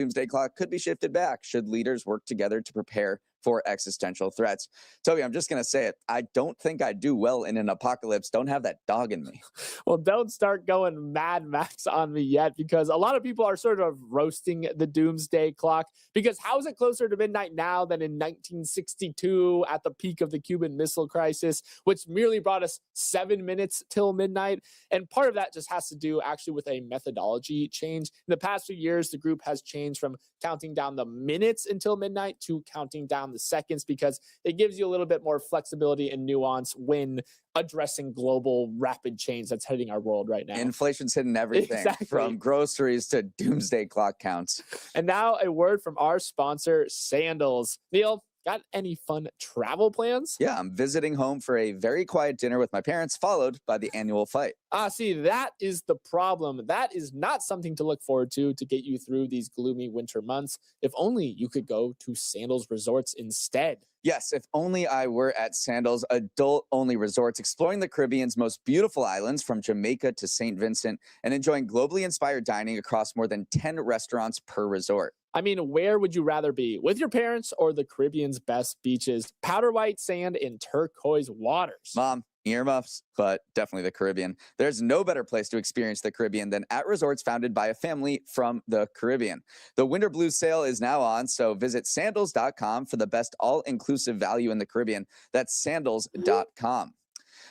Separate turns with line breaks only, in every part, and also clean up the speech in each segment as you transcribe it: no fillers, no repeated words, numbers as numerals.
doomsday clock could be shifted back should leaders work together to prepare for existential threats. Toby, I'm just going to say it. I don't think I do well in an apocalypse. Don't have that dog in me.
Well, don't start going Mad Max on me yet, because a lot of people are sort of roasting the doomsday clock, because how is it closer to midnight now than in 1962 at the peak of the Cuban Missile Crisis, which merely brought us 7 minutes till midnight? And part of that just has to do actually with a methodology change. In the past few years, the group has changed from counting down the minutes until midnight to counting down the seconds, because it gives you a little bit more flexibility and nuance when addressing global rapid change that's hitting our world right now.
Inflation's hitting everything,
Exactly.
from groceries to doomsday clock counts.
And now a word from our sponsor, Sandals. Neil, got any fun travel plans?
Yeah, I'm visiting home for a very quiet dinner with my parents, followed by the annual fight.
See, that is the problem. That is not something to look forward to get you through these gloomy winter months. If only you could go to Sandals Resorts instead.
Yes, if only I were at Sandals adult-only resorts, exploring the Caribbean's most beautiful islands from Jamaica to St. Vincent, and enjoying globally inspired dining across more than 10 restaurants per resort.
I mean, where would you rather be? With your parents or the Caribbean's best beaches? Powder white sand and turquoise waters.
Mom, earmuffs, but definitely the Caribbean. There's no better place to experience the Caribbean than at resorts founded by a family from the Caribbean. The Winter Blues sale is now on, so visit sandals.com for the best all-inclusive value in the Caribbean. That's sandals.com.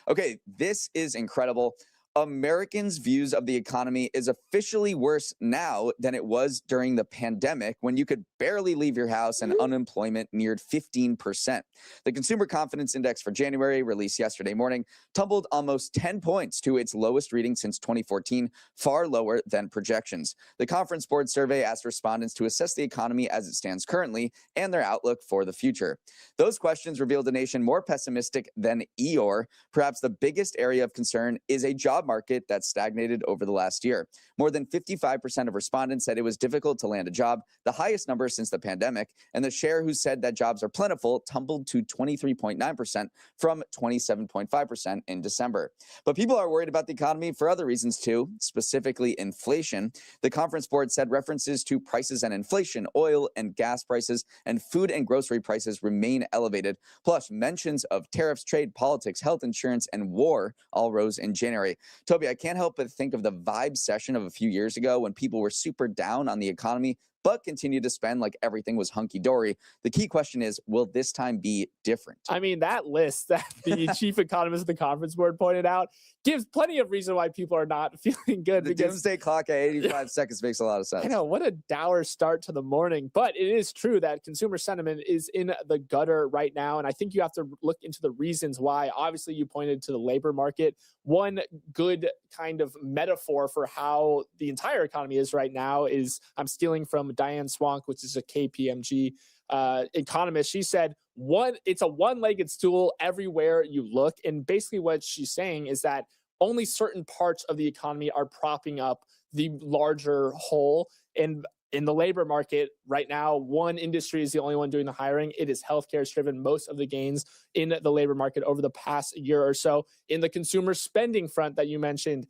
Okay, this is incredible. Americans' views of the economy is officially worse now than it was during the pandemic, when you could barely leave your house and unemployment neared 15%. The Consumer Confidence Index for January, released yesterday morning, tumbled almost 10 points to its lowest reading since 2014, far lower than projections. The Conference Board survey asked respondents to assess the economy as it stands currently and their outlook for the future. Those questions revealed a nation more pessimistic than Eeyore. Perhaps the biggest area of concern is a job market that stagnated over the last year. More than 55% of respondents said it was difficult to land a job, the highest number since the pandemic, and the share who said that jobs are plentiful tumbled to 23.9% from 27.5% in December. But people are worried about the economy for other reasons too, specifically inflation. The Conference Board said references to prices and inflation, oil and gas prices, and food and grocery prices remain elevated. Plus, mentions of tariffs, trade, politics, health insurance, and war all rose in January. Toby, I can't help but think of the vibe session of a few years ago when people were super down on the economy, but continued to spend like everything was hunky-dory. The key question is, will this time be different?
I mean, that list that the chief economist of the Conference Board pointed out gives plenty of reason why people are not feeling good.
The doomsday clock at 85 seconds makes a lot of sense.
I know, what a dour start to the morning. But it is true that consumer sentiment is in the gutter right now. And I think you have to look into the reasons why. Obviously, you pointed to the labor market. One good kind of metaphor for how the entire economy is right now is, I'm stealing from Diane Swank, which is a KPMG economist. She said, it's a one-legged stool everywhere you look. And basically what she's saying is that only certain parts of the economy are propping up the larger whole. And in the labor market right now, one industry is the only one doing the hiring. It is healthcare. It's driven most of the gains in the labor market over the past year or so. In the consumer spending front that you mentioned,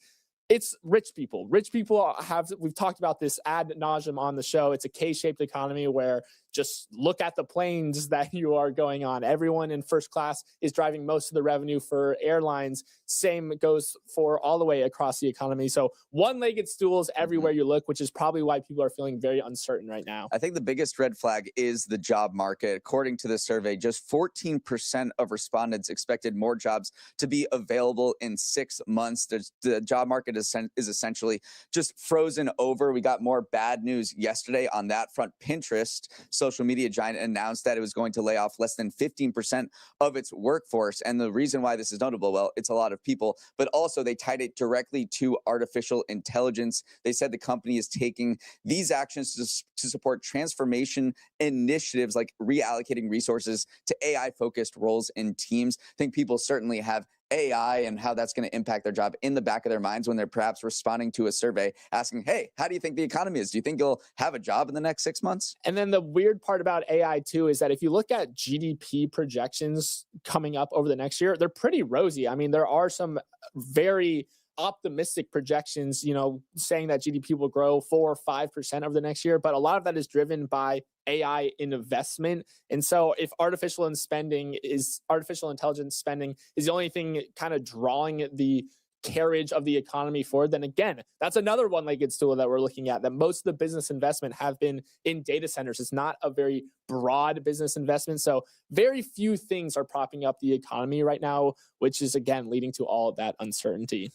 it's rich people. Rich people we've talked about this ad nauseum on the show. It's a K-shaped economy where just look at the planes that you are going on. Everyone in first class is driving most of the revenue for airlines. Same goes for all the way across the economy. So one-legged stools everywhere you look, which is probably why people are feeling very uncertain right now.
I think the biggest red flag is the job market. According to the survey, just 14% of respondents expected more jobs to be available in 6 months. The job market is essentially just frozen over. We got more bad news yesterday on that front. Pinterest, social media giant, announced that it was going to lay off less than 15% of its workforce. And the reason why this is notable, well, it's a lot of people, but also they tied it directly to artificial intelligence. They said the company is taking these actions to support transformation initiatives like reallocating resources to AI-focused roles in teams. I think people certainly have AI and how that's going to impact their job in the back of their minds when they're perhaps responding to a survey asking, hey, how do you think the economy is? Do you think you'll have a job in the next 6 months?
And then the weird part about AI too is that if you look at GDP projections coming up over the next year, they're pretty rosy. I mean, there are some very optimistic projections, saying that GDP will grow 4 or 5% over the next year, but a lot of that is driven by AI investment. And so if artificial intelligence spending is the only thing kind of drawing the carriage of the economy forward, then again, that's another one-legged stool that we're looking at, that most of the business investment have been in data centers. It's not a very broad business investment. So very few things are propping up the economy right now, which is, again, leading to all of that uncertainty.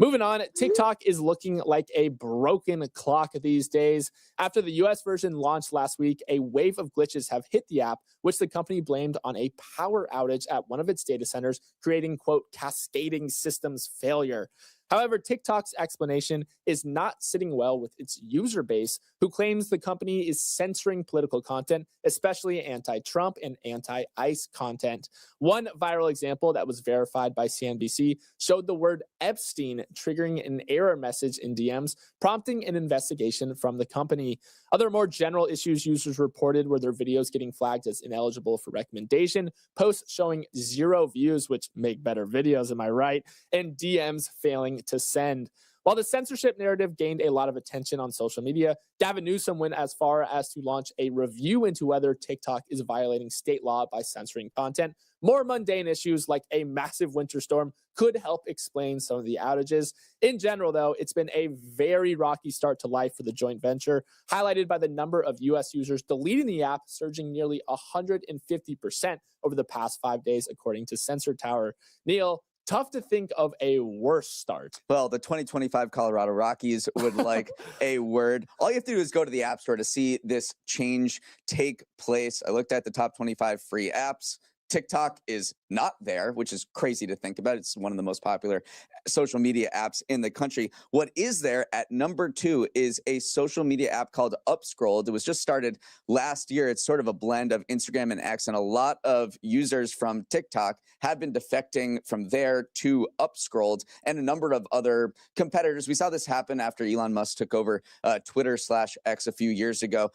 Moving on, TikTok is looking like a broken clock these days. After the US version launched last week, a wave of glitches have hit the app, which the company blamed on a power outage at one of its data centers, creating, quote, cascading systems failure. However, TikTok's explanation is not sitting well with its user base, who claims the company is censoring political content, especially anti-Trump and anti-ICE content. One viral example that was verified by CNBC showed the word Epstein triggering an error message in DMs, prompting an investigation from the company. Other more general issues users reported were their videos getting flagged as ineligible for recommendation, posts showing 0 views, which make better videos, am I right, and DMs failing to send. While the censorship narrative gained a lot of attention on social media, Gavin Newsom went as far as to launch a review into whether TikTok is violating state law by censoring content. More mundane issues like a massive winter storm could help explain some of the outages. In general, though, it's been a very rocky start to life for the joint venture, highlighted by the number of US users deleting the app surging nearly 150% over the past 5 days, according to Sensor Tower. Neil, tough to think of a worse start.
Well, the 2025 Colorado Rockies would like a word. All you have to do is go to the App Store to see this change take place. I looked at the top 25 free apps. TikTok is not there, which is crazy to think about. It's one of the most popular social media apps in the country. What is there at number 2 is a social media app called Upscrolled. It was just started last year. It's sort of a blend of Instagram and X, and a lot of users from TikTok have been defecting from there to Upscrolled and a number of other competitors. We saw this happen after Elon Musk took over Twitter/X a few years ago.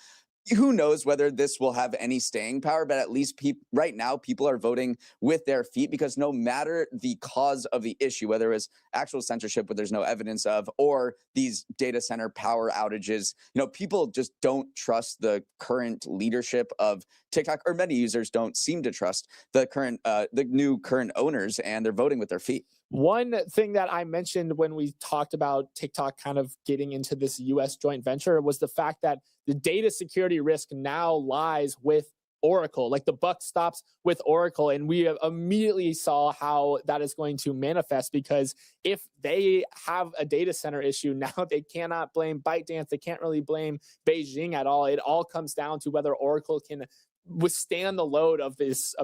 Who knows whether this will have any staying power, but at least right now people are voting with their feet, because no matter the cause of the issue, whether it was actual censorship, but there's no evidence of, or these data center power outages, people just don't trust the current leadership of TikTok, or many users don't seem to trust the new current owners, and they're voting with their feet.
One thing that I mentioned when we talked about TikTok kind of getting into this US joint venture was the fact that the data security risk now lies with Oracle. Like, the buck stops with Oracle, and we immediately saw how that is going to manifest, because if they have a data center issue, now they cannot blame ByteDance. They can't really blame Beijing at all. It all comes down to whether Oracle can withstand the load of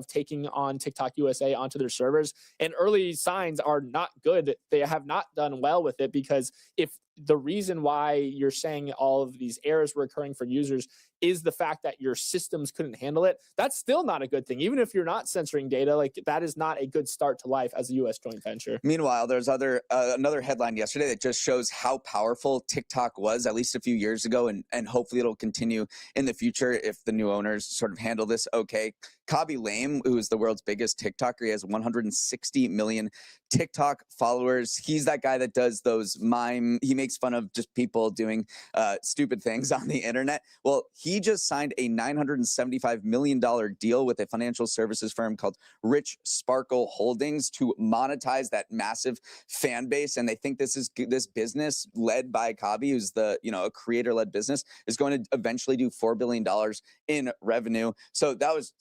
taking on TikTok USA onto their servers. And early signs are not good. They have not done well with it, because if the reason why you're saying all of these errors were occurring for users is the fact that your systems couldn't handle it, that's still not a good thing. Even if you're not censoring data, like, that is not a good start to life as a US joint venture.
Meanwhile, there's another headline yesterday that just shows how powerful TikTok was at least a few years ago, and hopefully it'll continue in the future if the new owners sort of handle this okay. Khaby Lame, who is the world's biggest TikToker, he has 160 million TikTok followers. He's that guy that does those he makes fun of just people doing stupid things on the internet. Well, he just signed a $975 million deal with a financial services firm called Rich Sparkle Holdings to monetize that massive fan base. And they think this business led by Khaby, who's a creator-led business, is going to eventually do $4 billion in revenue. So that was,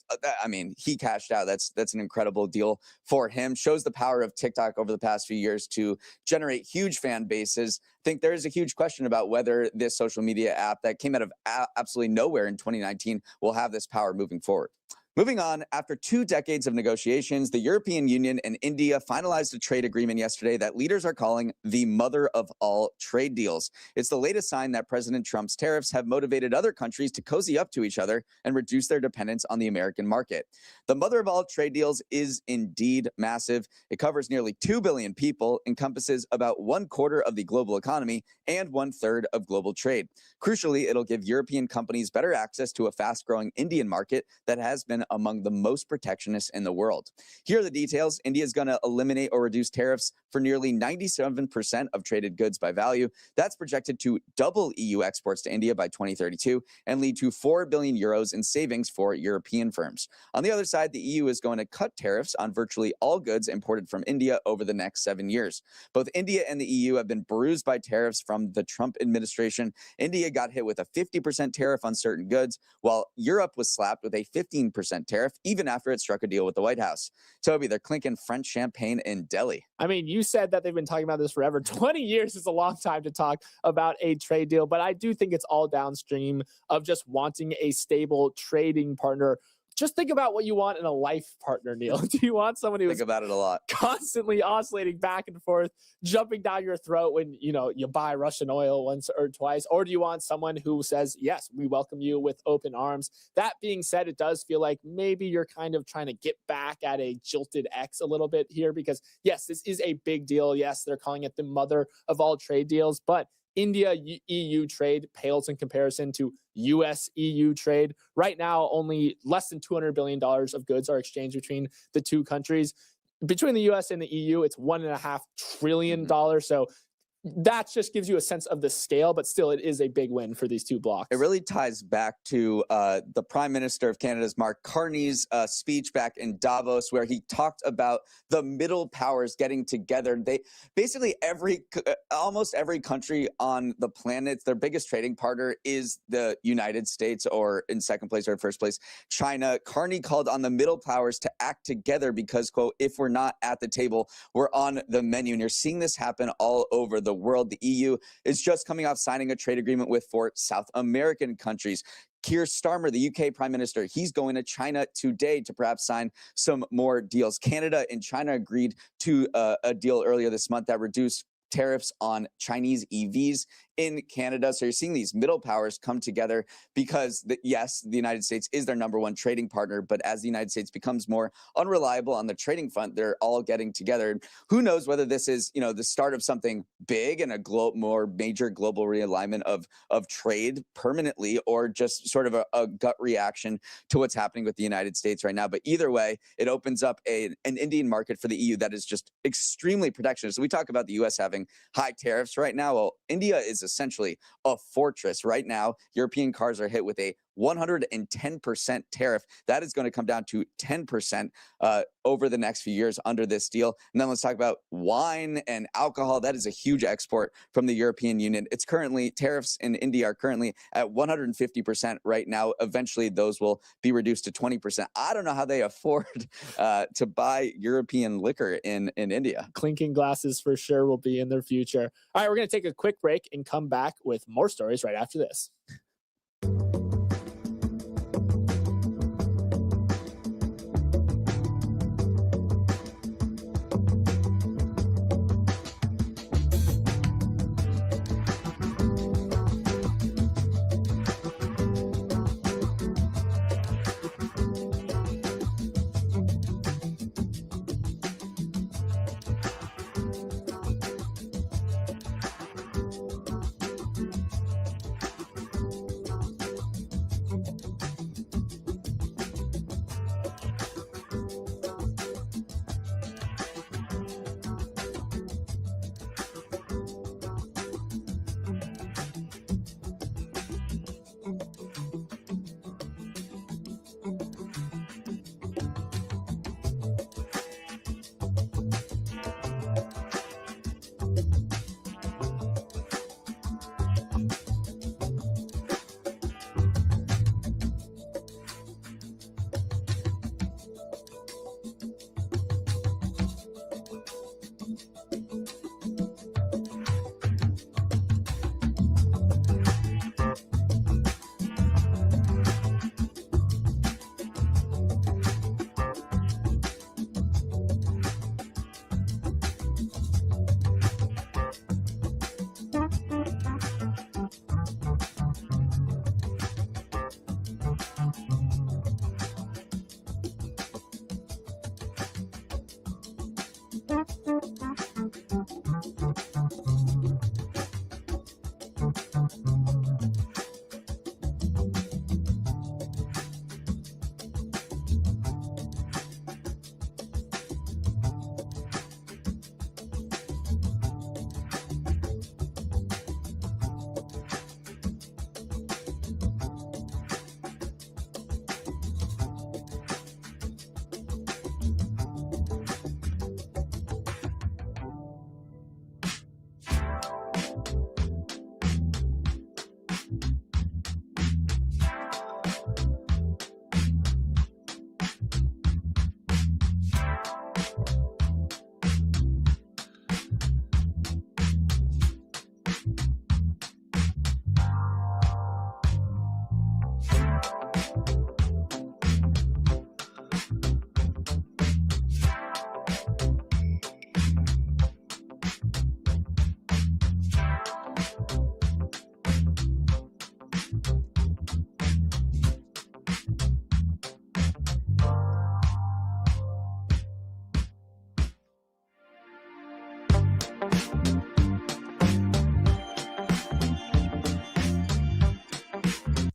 he cashed out. That's an incredible deal for him. Shows the power of TikTok over the past few years to generate huge fan bases. I think there is a huge question about whether this social media app that came out of absolutely nowhere in 2019 will have this power moving forward. Moving on, after 2 decades of negotiations, the European Union and India finalized a trade agreement yesterday that leaders are calling the mother of all trade deals. It's the latest sign that President Trump's tariffs have motivated other countries to cozy up to each other and reduce their dependence on the American market. The mother of all trade deals is indeed massive. It covers nearly 2 billion people, encompasses about 1/4 of the global economy, and 1/3 of global trade. Crucially, it'll give European companies better access to a fast-growing Indian market that has been among the most protectionist in the world. Here are the details. India is going to eliminate or reduce tariffs for nearly 97% of traded goods by value. That's projected to double EU exports to India by 2032 and lead to 4 billion euros in savings for European firms. On the other side, the EU is going to cut tariffs on virtually all goods imported from India over the next 7 years. Both India and the EU have been bruised by tariffs from the Trump administration. India got hit with a 50% tariff on certain goods, while Europe was slapped with a 15% tariff even after it struck a deal with the White House. Toby, they're clinking French champagne in Delhi.
I mean, you said that they've been talking about this forever. 20 years is a long time to talk about a trade deal, but I do think it's all downstream of just wanting a stable trading partner. Just think about what you want in a life partner, Neil. Do you want someone who's
Think about it a lot.
constantly oscillating back and forth, jumping down your throat when you buy Russian oil once or twice? Or do you want someone who says, yes, we welcome you with open arms? That being said, it does feel like maybe you're kind of trying to get back at a jilted ex a little bit here because, yes, this is a big deal. Yes, they're calling it the mother of all trade deals, but India EU trade pales in comparison to US EU trade. Right now, only less than $200 billion of goods are exchanged between the two countries. Between the US and the EU, it's $1.5 trillion. So that just gives you a sense of the scale, but still it is a big win for these two blocs.
It really ties back to the Prime Minister of Canada's Mark Carney's speech back in Davos, where he talked about the middle powers getting together. They basically almost every country on the planet, their biggest trading partner is the United States, or in second place or in first place, China. Carney called on the middle powers to act together because, quote, if we're not at the table, we're on the menu. And you're seeing this happen all over the world. The EU is just coming off signing a trade agreement with 4 South American countries. Keir Starmer, the UK Prime Minister, he's going to China today to perhaps sign some more deals. Canada and China agreed to a deal earlier this month that reduced tariffs on Chinese EVs in Canada. So you're seeing these middle powers come together because, yes, the United States is their #1 trading partner, but as the United States becomes more unreliable on the trading front, they're all getting together. And who knows whether this is, the start of something big and a more major global realignment of trade permanently, or just sort of a gut reaction to what's happening with the United States right now. But either way, it opens up an Indian market for the EU that is just extremely protectionist. So we talk about the US having high tariffs right now. Well, India is essentially a fortress right now. European cars are hit with a 110% tariff. That is going to come down to 10% over the next few years under this deal. And then let's talk about wine and alcohol. That is a huge export from the European Union. It's currently, tariffs in India are currently at 150% right now. Eventually, those will be reduced to 20%. I don't know how they afford to buy European liquor in India.
Clinking glasses for sure will be in their future. All right, we're going to take a quick break and come back with more stories right after this.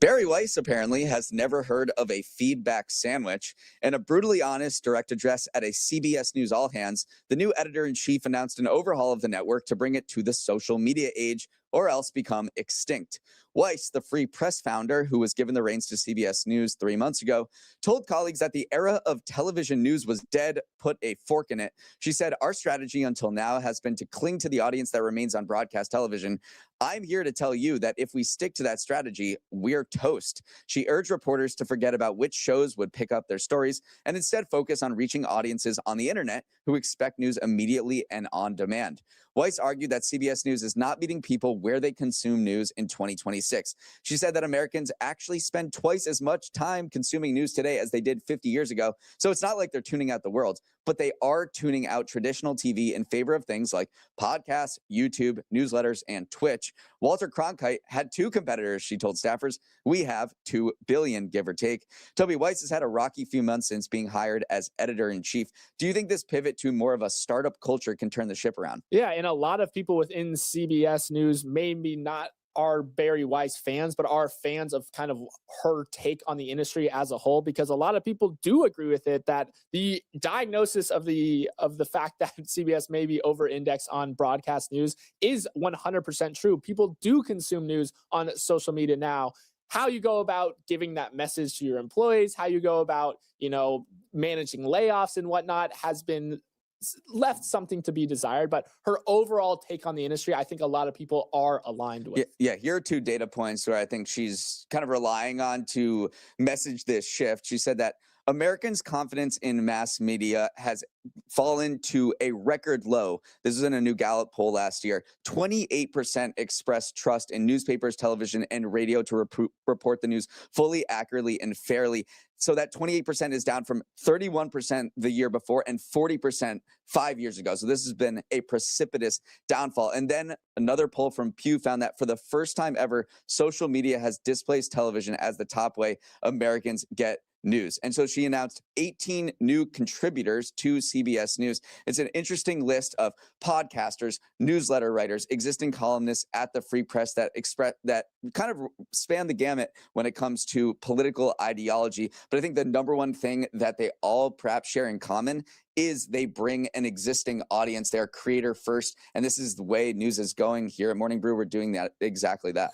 Barry Weiss apparently has never heard of a feedback sandwich. In a brutally honest direct address at a CBS News All Hands, the new editor-in-chief announced an overhaul of the network to bring it to the social media age or else become extinct. Weiss, the Free Press founder, who was given the reins to CBS News 3 months ago, told colleagues that the era of television news was dead, put a fork in it. She said, "Our strategy until now has been to cling to the audience that remains on broadcast television. I'm here to tell you that if we stick to that strategy, we're toast." She urged reporters to forget about which shows would pick up their stories and instead focus on reaching audiences on the internet who expect news immediately and on demand. Weiss argued that CBS News is not meeting people where they consume news in 2026. She said that Americans actually spend twice as much time consuming news today as they did 50 years ago. So it's not like they're tuning out the world, but they are tuning out traditional TV in favor of things like podcasts, YouTube, newsletters, and Twitch. Walter Cronkite had 2 competitors, she told staffers. We have 2 billion, give or take. Toby Weiss has had a rocky few months since being hired as editor-in-chief. Do you think this pivot to more of a startup culture can turn the ship around?
Yeah, and a lot of people within CBS News maybe not are Barry Weiss fans, but are fans of kind of her take on the industry as a whole, because a lot of people do agree with it that the diagnosis of the fact that CBS may be over-indexed on broadcast news is 100% true. People do consume news on social media now. How you go about giving that message to your employees, how you go about, managing layoffs and whatnot has been left something to be desired, but her overall take on the industry, I think a lot of people are aligned with.
Yeah, here are 2 data points where I think she's kind of relying on to message this shift. She said that Americans' confidence in mass media has fallen to a record low. This is in a new Gallup poll last year. 28% expressed trust in newspapers, television, and radio to report the news fully, accurately, and fairly. So that 28% is down from 31% the year before and 40% 5 years ago. So this has been a precipitous downfall. And then another poll from Pew found that for the first time ever, social media has displaced television as the top way Americans get news. And so she announced 18 new contributors to CBS News. It's an interesting list of podcasters, newsletter writers, existing columnists at the Free Press that kind of span the gamut when it comes to political ideology. But I think the number one thing that they all perhaps share in common is they bring an existing audience. They're creator first. And this is the way news is going here at Morning Brew. We're doing that exactly that.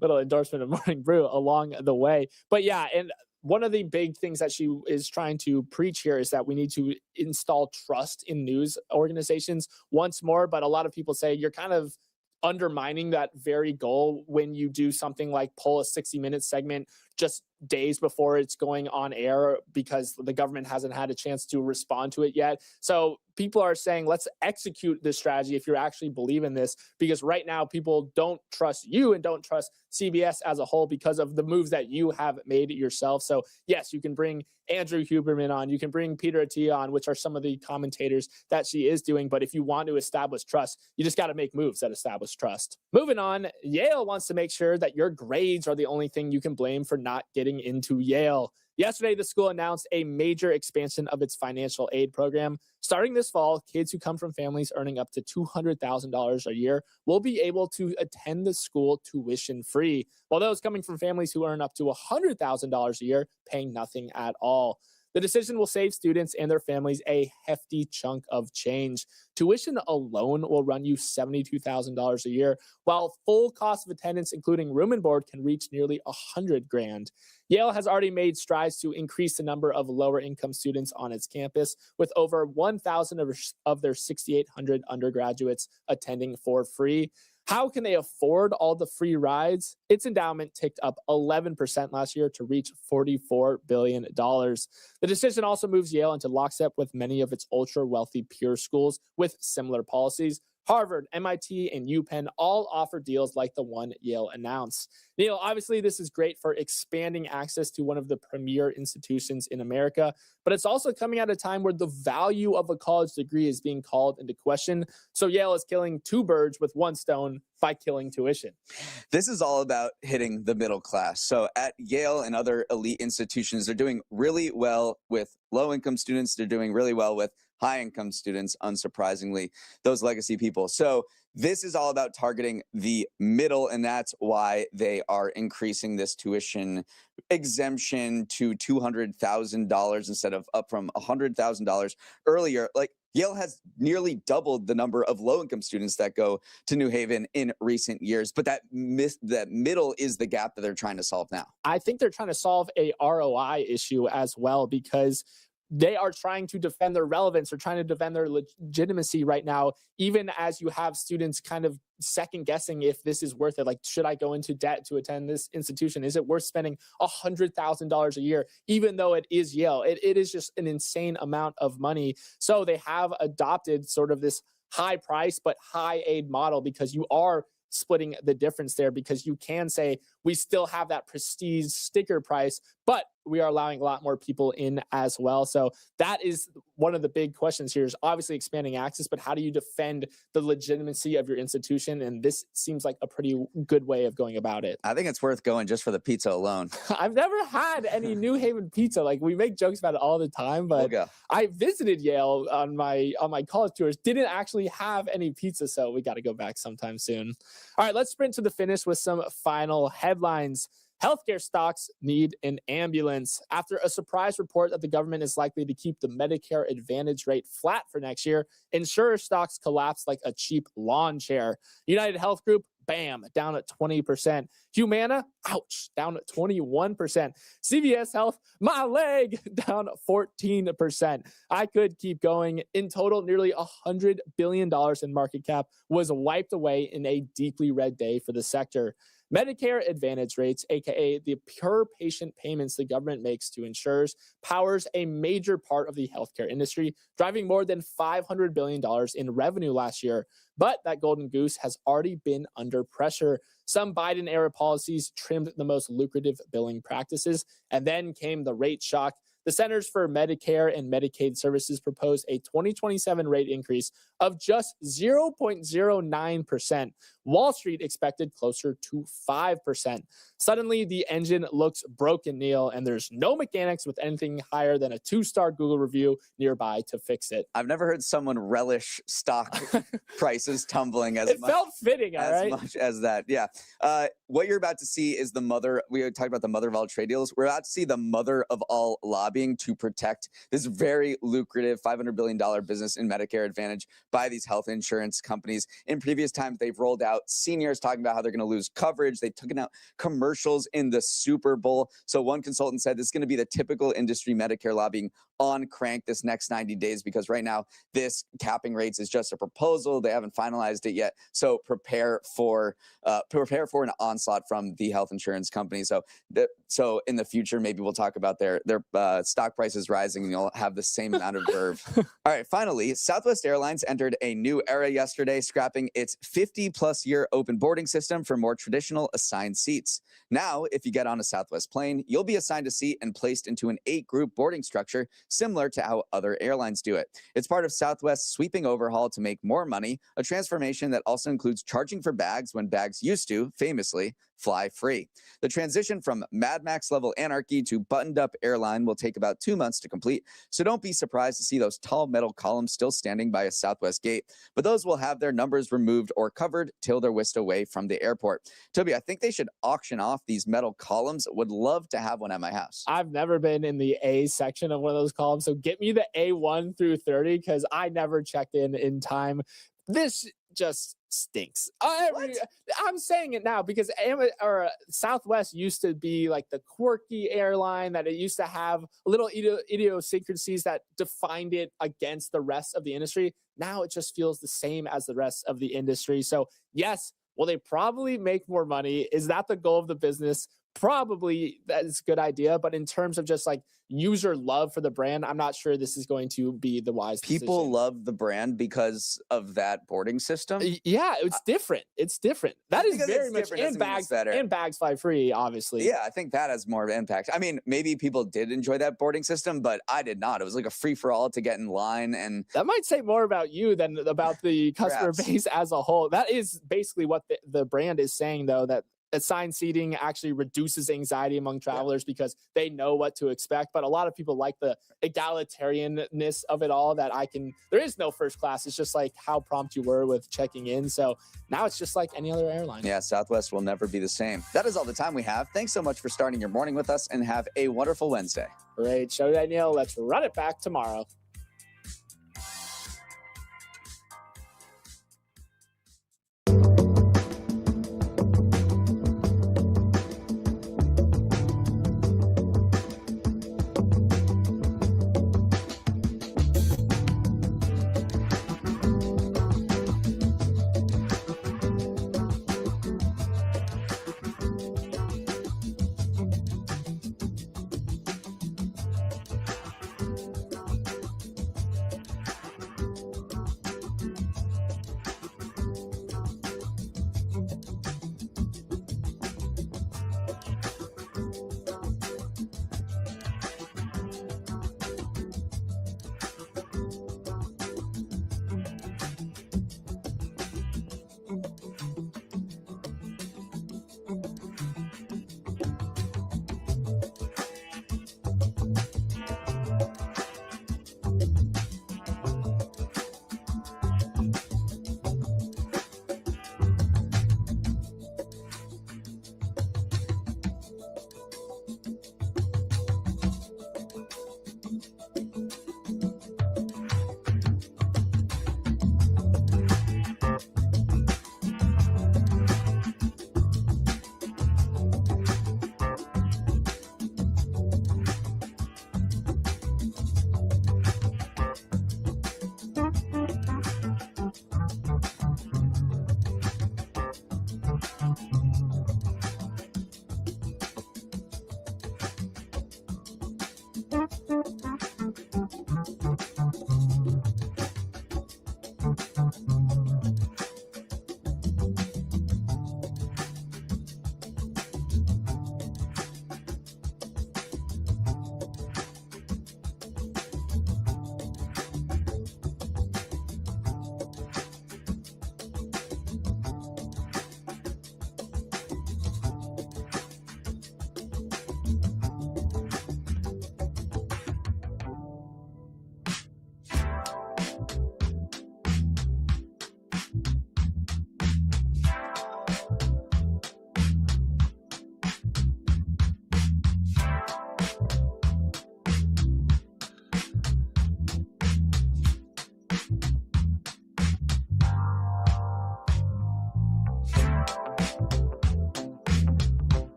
Little endorsement of Morning Brew along the way. But yeah, and one of the big things that she is trying to preach here is that we need to install trust in news organizations once more. But a lot of people say you're kind of undermining that very goal when you do something like pull a 60-minute segment just days before it's going on air because the government hasn't had a chance to respond to it yet. So people are saying, let's execute this strategy if you actually believe in this, because right now people don't trust you and don't trust CBS as a whole because of the moves that you have made yourself. So yes, you can bring Andrew Huberman on, you can bring Peter Attia on, which are some of the commentators that she is doing. But if you want to establish trust, you just got to make moves that establish trust. Moving on, Yale wants to make sure that your grades are the only thing you can blame for not getting into Yale. Yesterday, the school announced a major expansion of its financial aid program. Starting this fall, kids who come from families earning up to $200,000 a year will be able to attend the school tuition-free, while those coming from families who earn up to $100,000 a year paying nothing at all. The decision will save students and their families a hefty chunk of change. Tuition alone will run you $72,000 a year, while full cost of attendance, including room and board, can reach nearly $100,000. Yale has already made strides to increase the number of lower income students on its campus, with over 1,000 of their 6,800 undergraduates attending for free. How can they afford all the free rides? Its endowment ticked up 11% last year to reach $44 billion. The decision also moves Yale into lockstep with many of its ultra-wealthy peer schools with similar policies. Harvard, MIT, and UPenn all offer deals like the one Yale announced. Neil, obviously, this is great for expanding access to one of the premier institutions in America, but it's also coming at a time where the value of a college degree is being called into question. So Yale is killing two birds with one stone by killing tuition.
This is all about hitting the middle class. So at Yale and other elite institutions, they're doing really well with low-income students. They're doing really well with high-income students, unsurprisingly, those legacy people. So this is all about targeting the middle, and that's why they are increasing this tuition exemption to $200,000 instead of up from $100,000 earlier. Like, Yale has nearly doubled the number of low-income students that go to New Haven in recent years, but that middle is the gap that they're trying to solve now.
I think they're trying to solve a ROI issue as well, because they are trying to defend their relevance. They're trying to defend their legitimacy right now, even as you have students kind of second guessing if this is worth it. Like, should I go into debt to attend this institution? Is it worth spending $100,000 a year, even though it is Yale? It is just an insane amount of money. So they have adopted sort of this high price but high aid model, because you are splitting the difference there, because you can say we still have that prestige sticker price, but we are allowing a lot more people in as well. So that is one of the big questions here, is obviously expanding access, but how do you defend the legitimacy of your institution? And this seems like a pretty good way of going about it.
I think it's worth going just for the pizza alone.
I've never had any New Haven pizza. Like, we make jokes about it all the time, but I visited Yale on my college tours, didn't actually have any pizza, so we got to go back sometime soon. All right, let's sprint to the finish with some final headlines. Healthcare stocks need an ambulance. After a surprise report that the government is likely to keep the Medicare Advantage rate flat for next year, insurer stocks collapsed like a cheap lawn chair. United Health Group, bam, down at 20%. Humana, ouch, down at 21%. CVS Health, my leg, down 14%. I could keep going. In total, nearly $100 billion in market cap was wiped away in a deeply red day for the sector. Medicare Advantage rates, aka the per patient payments the government makes to insurers, powers a major part of the healthcare industry, driving more than $500 billion in revenue last year. But that golden goose has already been under pressure. Some Biden-era policies trimmed the most lucrative billing practices, and then came the rate shock. The Centers for Medicare and Medicaid Services proposed a 2027 rate increase of just 0.09%. Wall Street expected closer to 5%. Suddenly, the engine looks broken, Neil, and there's no mechanics with anything higher than a 2-star Google review nearby to fix it.
I've never heard someone relish stock prices tumbling as much.
It felt fitting, all right?
As much as that, yeah. What you're about to see is the mother. We talked about the mother of all trade deals. We're about to see the mother of all lobbying to protect this very lucrative $500 billion business in Medicare Advantage by these health insurance companies. In previous times, they've rolled out seniors talking about how they're going to lose coverage. They've taken out commercials in the Super Bowl. So one consultant said this is going to be the typical industry Medicare lobbying on crank this next 90 days, because right now this capping rates is just a proposal. They haven't finalized it yet. So prepare for an onslaught from the health insurance company. So in the future, maybe we'll talk about their stock prices rising, and you'll have the same amount of verve. All right, finally, Southwest Airlines entered a new era yesterday, scrapping its 50-plus year open boarding system for more traditional assigned seats. Now, if you get on a Southwest plane, you'll be assigned a seat and placed into an 8-group boarding structure, similar to how other airlines do it. It's part of Southwest's sweeping overhaul to make more money, a transformation that also includes charging for bags when bags used to, famously, fly free. The transition from Mad Max level anarchy to buttoned up airline will take about 2 months to complete, so don't be surprised to see those tall metal columns still standing by a Southwest gate, but those will have their numbers removed or covered till they're whisked away from the airport. Toby, I think they should auction off these metal columns. Would love to have one at my house.
I've never been in the A section of one of those columns, so get me the A1 through 30, because I never checked in time. This just stinks. I'm saying it now because Southwest used to be like the quirky airline, that it used to have little idiosyncrasies that defined it against the rest of the industry. Now it just feels the same as the rest of the industry. So yes, will they probably make more money? Is that the goal of the business? Probably that is a good idea, but in terms of just like user love for the brand, I'm not sure this is going to be the wise
People
decision.
love the brand because of that boarding system.
Yeah, it's different. It's different. That is
Because
very
it's
much
different doesn't mean it's better.
and bags fly free, obviously.
Yeah, I think that has more of an impact. I mean, maybe people did enjoy that boarding system, but I did not. It was like a free for all to get in line, and
That might say more about you than about the customer
perhaps.
base as a whole. That is basically what the brand is saying, though, that assigned seating actually reduces anxiety among travelers because they know what to expect. But a lot of people like the egalitarianness of it all, that there is no first class. It's just like how prompt you were with checking in. So now it's just like any other airline.
Yeah, Southwest will never be the same. That is all the time we have. Thanks so much for starting your morning with us, and have a wonderful Wednesday.
Great show, Danielle. Let's run it back tomorrow.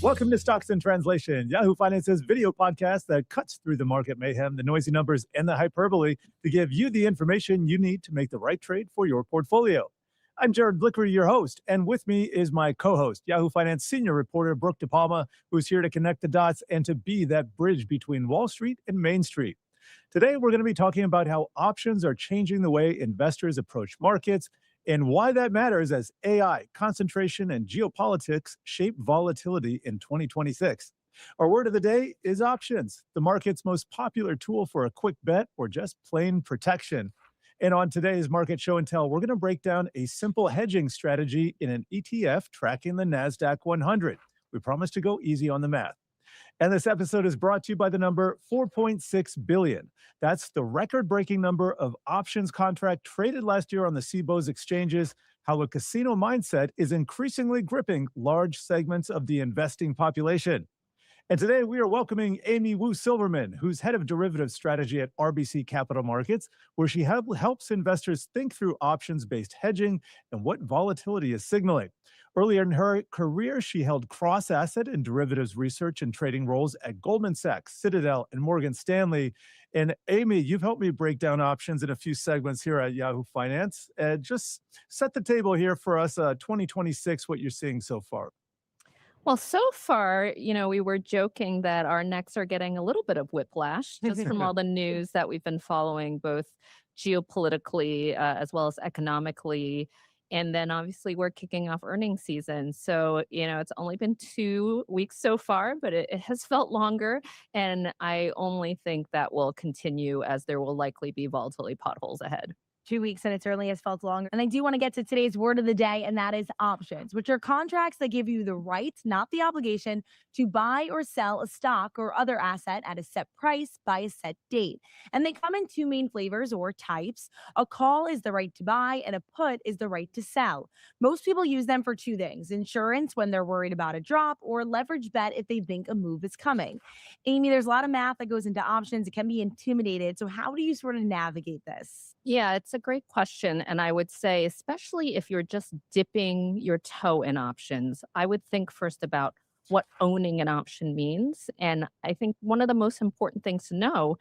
Welcome to Stocks in Translation, Yahoo Finance's video podcast that cuts through the market mayhem, the noisy numbers, and the hyperbole to give you the information you need to make the right trade for your portfolio. I'm Jared Blicker, your host, and with me is my co-host, Yahoo Finance senior reporter Brooke DePalma, who's here to connect the dots and to be that bridge between Wall Street and Main Street. Today, we're going to be talking about how options are changing the way investors approach markets and why that matters as AI, concentration, and geopolitics shape volatility in 2026. Our word of the day is options, the market's most popular tool for a quick bet or just plain protection. And on today's Market Show and Tell, we're going to break down a simple hedging strategy in an ETF tracking the NASDAQ 100. We promise to go easy on the math. And this episode is brought to you by the number 4.6 billion. That's the record-breaking number of options contract traded last year on the CBOE's exchanges. how a casino mindset is increasingly gripping large segments of the investing population. And today we are welcoming Amy Wu Silverman, who's head of derivative strategy at RBC Capital Markets, where she helps investors think through options based hedging and what volatility is signaling. Earlier in her career, she held cross asset and derivatives research and trading roles at Goldman Sachs, Citadel, and Morgan Stanley. And Amy, you've helped me break down options in a few segments here at Yahoo Finance. Just set the table here for us, 2026, what you're seeing so far.
Well, so far, we were joking that our necks are getting a little bit of whiplash just from all the news that we've been following, both geopolitically as well as economically. And then obviously we're kicking off earnings season. So, it's only been 2 weeks so far, but it has felt longer. And I only think that will continue as there will likely be volatility potholes ahead.
2 weeks, and it certainly has felt longer. And I do want to get to today's word of the day, and that is options, which are contracts that give you the right, not the obligation, to buy or sell a stock or other asset at a set price by a set date. And they come in two main flavors or types. A call is the right to buy, and a put is the right to sell. Most people use them for two things: insurance when they're worried about a drop, or leverage bet if they think a move is coming. Amy, there's a lot of math that goes into options. It can be intimidated. So, how do you sort of navigate this?
Yeah, it's a great question. And I would say, especially if you're just dipping your toe in options, I would think first about what owning an option means. And I think one of the most important things to know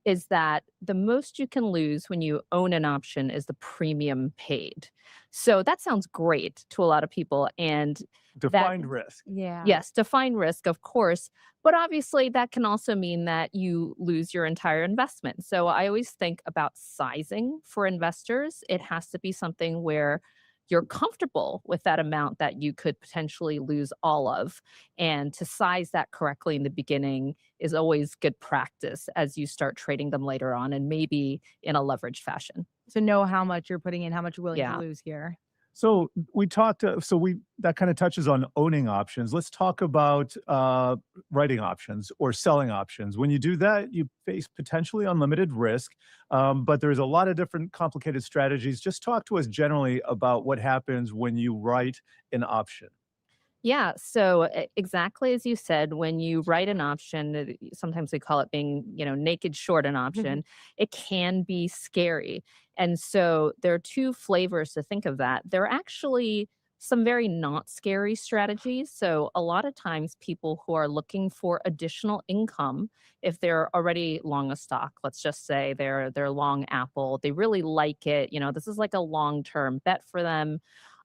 is that the most you can lose when you own an option is the premium paid. So that sounds great to a lot of people. And
Defined risk.
Yeah.
yes, define risk, of course, but obviously that can also mean that you lose your entire investment. So I always think about sizing for investors. It has to be something where you're comfortable with that amount that you could potentially lose all of. And to size that correctly in the beginning is always good practice as you start trading them later on, and maybe in a leveraged fashion.
So know how much you're putting in, how much you're willing
Yeah.
to lose here.
So we talked. That kind of touches on owning options. Let's talk about writing options or selling options. When you do that, you face potentially unlimited risk, but there's a lot of different complicated strategies. Just talk to us generally about what happens when you write an option.
Yeah, so exactly as you said, when you write an option, sometimes we call it being, naked short an option, it can be scary. And so there are two flavors to think of that. There are actually some very not scary strategies. So a lot of times people who are looking for additional income, if they're already long a stock, let's just say they're long Apple, they really like it, this is like a long-term bet for them.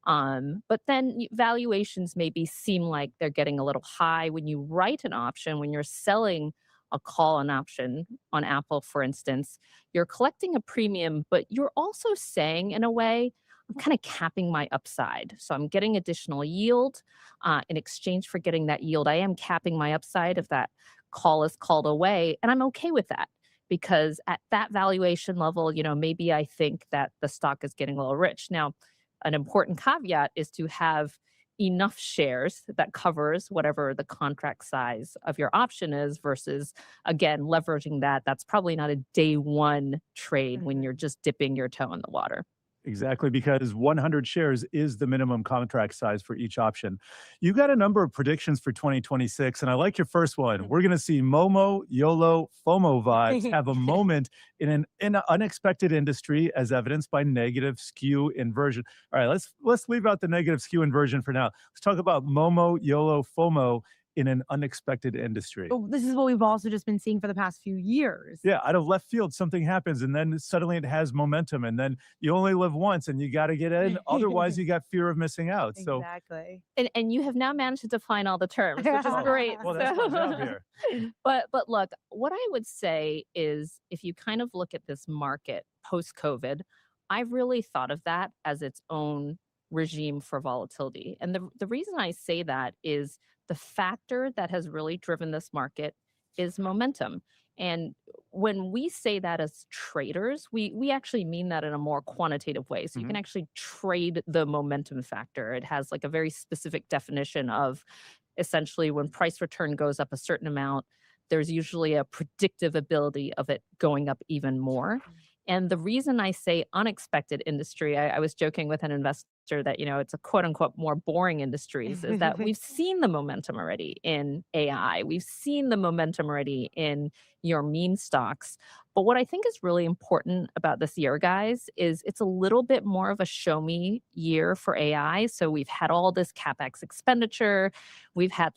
But then valuations maybe seem like they're getting a little high when you write an option, when you're selling a call an option on Apple, for instance, you're collecting a premium, but you're also saying in a way, I'm kind of capping my upside. So I'm getting additional yield in exchange for getting that yield. I am capping my upside if that call is called away. And I'm okay with that because at that valuation level, maybe I think that the stock is getting a little rich. Now, an important caveat is to have enough shares that covers whatever the contract size of your option is versus, again, leveraging that. That's probably not a day one trade when you're just dipping your toe in the water.
Exactly, because 100 shares is the minimum contract size for each option. You got a number of predictions for 2026, and I like your first one. We're going to see Momo, YOLO, FOMO vibes have a moment in an unexpected industry, as evidenced by negative skew inversion. All right, let's leave out the negative skew inversion for now. Let's talk about Momo, YOLO, FOMO in an unexpected industry.
Oh, this is what we've also just been seeing for the past few years.
Yeah, out of left field, something happens, and then suddenly it has momentum, and then you only live once, and you got to get in. Otherwise, you got fear of missing out. So,
Exactly.
And you have now managed to define all the terms, which is
Oh,
great.
well, that's my job here.
But look, what I would say is if you kind of look at this market post-COVID, I've really thought of that as its own regime for volatility. And the reason I say that is the factor that has really driven this market is momentum. And when we say that as traders, we actually mean that in a more quantitative way. So you can actually trade the momentum factor. It has like a very specific definition of essentially when price return goes up a certain amount, there's usually a predictive ability of it going up even more. And the reason I say unexpected industry, I was joking with an investor that, it's a quote unquote more boring industries is that we've seen the momentum already in AI. We've seen the momentum already in your meme stocks. But what I think is really important about this year, guys, is it's a little bit more of a show me year for AI. So we've had all this CapEx expenditure. We've had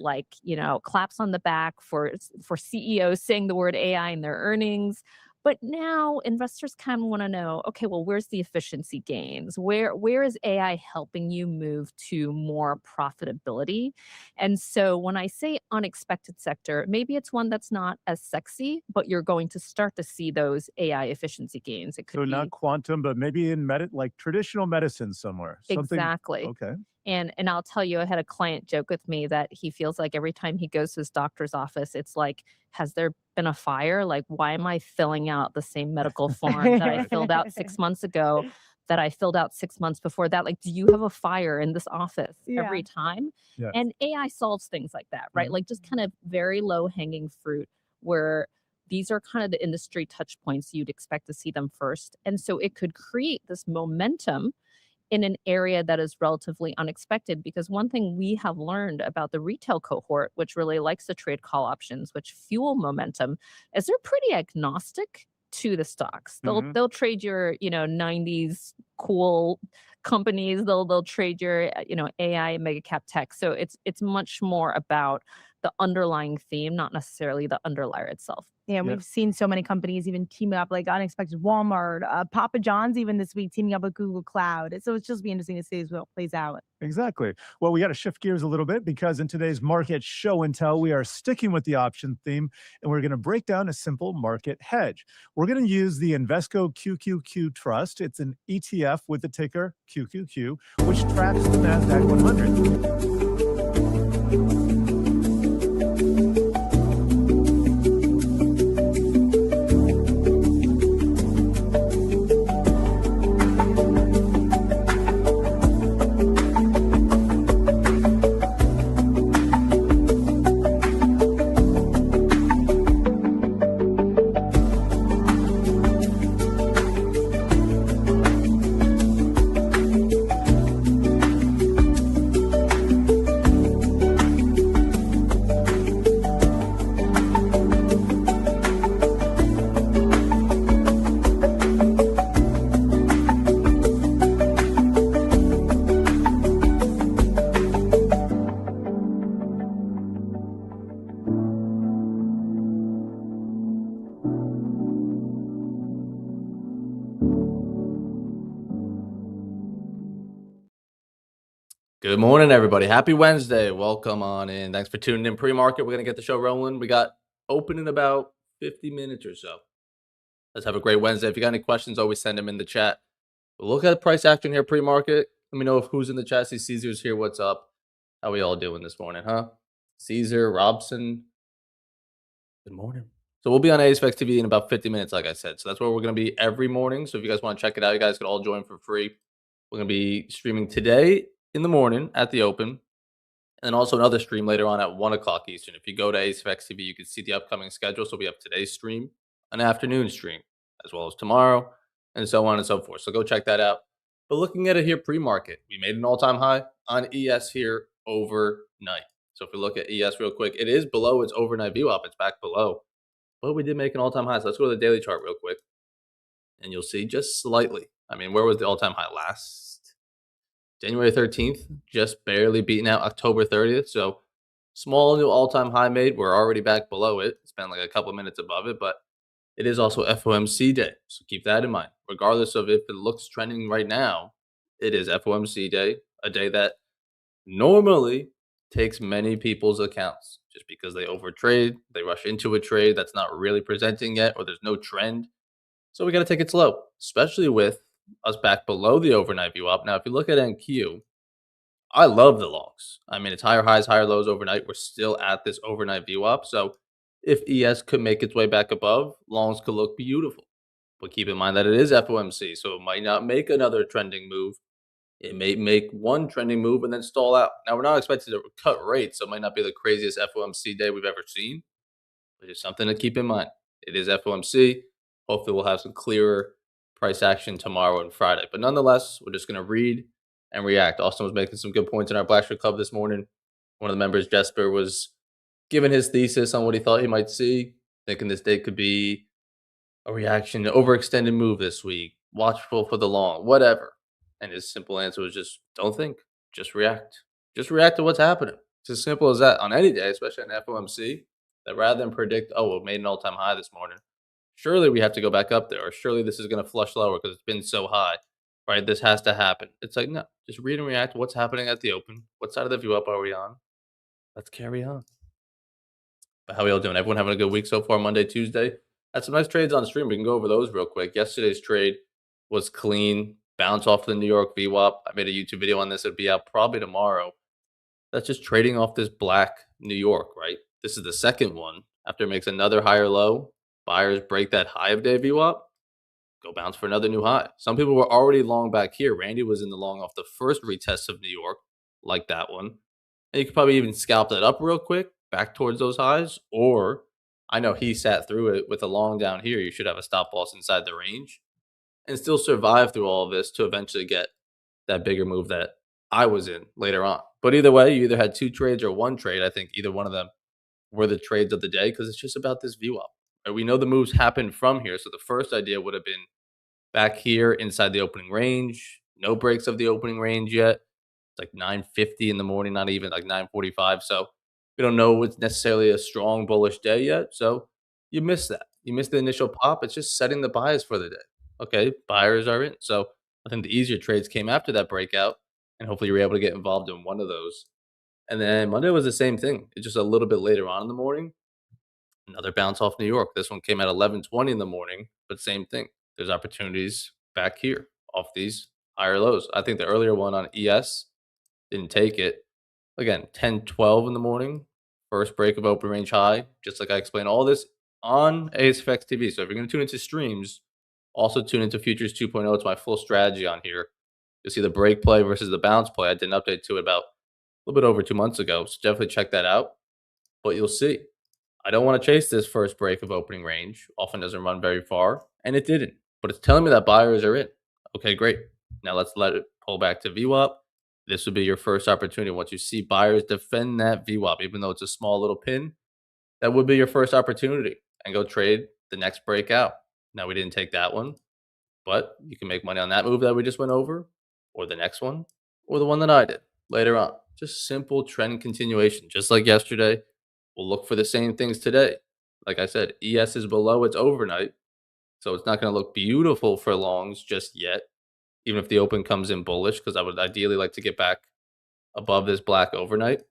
claps on the back for CEOs saying the word AI in their earnings. But now investors kind of want to know, okay, well, where's the efficiency gains? Where is AI helping you move to more profitability? And so when I say unexpected sector, maybe it's one that's not as sexy, but you're going to start to see those AI efficiency gains. It
So
could
not
be
quantum, but maybe in like traditional medicine somewhere. Something.
exactly.
Okay.
And I'll tell you, I had a client joke with me that he feels like every time he goes to his doctor's office, it's like, has there been a fire? Like, why am I filling out the same medical form that I filled out 6 months ago, that I filled out 6 months before that? Like, do you have a fire in this office
Yeah.
every time?
Yeah.
And AI solves things like that, right?
Mhm.
Like just kind of very low hanging fruit where these are kind of the industry touch points you'd expect to see them first. And so it could create this momentum in an area that is relatively unexpected. Because one thing we have learned about the retail cohort, which really likes to trade call options, which fuel momentum, is they're pretty agnostic to the stocks.
Mhm.
They'll trade your 90s cool companies. They'll trade your AI mega cap tech. So it's much more about the underlying theme, not necessarily the underlier itself.
Yeah,
Yeah.
we've seen so many companies even team up, like unexpected Walmart, Papa John's, even this week teaming up with Google Cloud. So it's just be interesting to see as well plays out.
Exactly. Well, we got to shift gears a little bit because in today's market show and tell, we are sticking with the option theme and we're going to break down a simple market hedge. We're going to use the Invesco QQQ Trust. It's an ETF with the ticker QQQ, which tracks the NASDAQ 100.
Good morning, everybody. Happy Wednesday. Welcome on in. Thanks for tuning in pre-market. We're going to get the show rolling. We got open in about 50 minutes or so. Let's have a great Wednesday. If you got any questions, always send them in the chat. We'll look at price action here pre-market. Let me know if who's in the chat. See Caesar's here. What's up? How we all doing this morning, huh? Caesar, Robson. Good morning. So we'll be on ASFX TV in about 50 minutes, like I said. So that's where we're going to be every morning. So if you guys want to check it out, you guys can all join for free. We're going to be streaming today in the morning at the open, and then also another stream later on at 1 o'clock Eastern. If you go to ASFX TV, you can see the upcoming schedule. So we have today's stream, an afternoon stream, as well as tomorrow, and so on and so forth. So go check that out. But looking at it here pre-market, we made an all-time high on ES here overnight. So if we look at ES real quick, it is below its overnight view up. It's back below. But we did make an all-time high. So let's go to the daily chart real quick. And you'll see just slightly. I mean, where was the all-time high last? January 13th, just barely beating out October 30th. So small new all-time high made. We're already back below it. It's been like a couple minutes above it, but it is also FOMC day. So keep that in mind. Regardless of if it looks trending right now, it is FOMC day, a day that normally takes many people's accounts just because they overtrade, they rush into a trade that's not really presenting yet, or there's no trend. So we got to take it slow, especially with us back below the overnight view up. Now, if you look at NQ, I love the longs. I mean, it's higher highs, higher lows overnight. We're still at this overnight view up. So if ES could make its way back above, longs could look beautiful. But keep in mind that it is FOMC, so it might not make another trending move. It may make one trending move and then stall out. Now, we're not expected to cut rates, so it might not be the craziest FOMC day we've ever seen, but just something to keep in mind. It is FOMC. Hopefully, we'll have some clearer price action tomorrow and Friday. But nonetheless, we're just going to read and react. Austin was making some good points in our Blackshirt Club this morning. One of the members, Jesper, was giving his thesis on what he thought he might see, thinking this day could be a reaction to overextended move this week, watchful for the long, whatever. And his simple answer was just don't think, just react. Just react to what's happening. It's as simple as that on any day, especially on FOMC, that rather than predict, oh, it made an all-time high this morning, surely we have to go back up there, or surely this is going to flush lower because it's been so high, right? This has to happen. It's like, no, just read and react to what's happening at the open. What side of the view up are we on? Let's carry on. But how are we all doing? Everyone having a good week so far, Monday, Tuesday? Had some nice trades on stream. We can go over those real quick. Yesterday's trade was clean. Bounce off the New York VWAP. I made a YouTube video on this. It'll be out probably tomorrow. That's just trading off this black New York, right? This is the second one. After it makes another higher low, buyers break that high of day VWAP, go bounce for another new high. Some people were already long back here. Randy was in the long off the first retest of New York, like that one. And you could probably even scalp that up real quick, back towards those highs. Or I know he sat through it with a long down here. You should have a stop loss inside the range and still survive through all of this to eventually get that bigger move that I was in later on. But either way, you either had two trades or one trade. I think either one of them were the trades of the day because it's just about this view up. Right? We know the moves happen from here. So the first idea would have been back here inside the opening range. No breaks of the opening range yet. It's like 9:50 in the morning, not even like 9:45. So we don't know it's necessarily a strong bullish day yet. So you miss that. You miss the initial pop. It's just setting the bias for the day. Okay, buyers are in. So I think the easier trades came after that breakout, and hopefully you were able to get involved in one of those. And then Monday was the same thing. It's just a little bit later on in the morning. Another bounce off New York. This one came at 11:20 in the morning, but same thing. There's opportunities back here off these higher lows. I think the earlier one on ES didn't take it. Again, 10:12 in the morning, first break of open range high. Just like I explained all this on ASFX TV. So if you're going to tune into streams, also tune into Futures 2.0. It's my full strategy on here. You'll see the break play versus the bounce play. I did an update to it about a little bit over 2 months ago. So definitely check that out. But you'll see. I don't want to chase this first break of opening range. Often doesn't run very far. And it didn't. But it's telling me that buyers are in. Okay, great. Now let's let it pull back to VWAP. This would be your first opportunity. Once you see buyers defend that VWAP, even though it's a small little pin, that would be your first opportunity. And go trade the next breakout. Now we didn't take that one. But you can make money on that move that we just went over, or the next one, or the one that I did later on. Just simple trend continuation. Just like yesterday, we'll look for the same things today. Like I said, ES is below its overnight, so it's not going to look beautiful for longs just yet, even if the open comes in bullish, because I would ideally like to get back above this black overnight.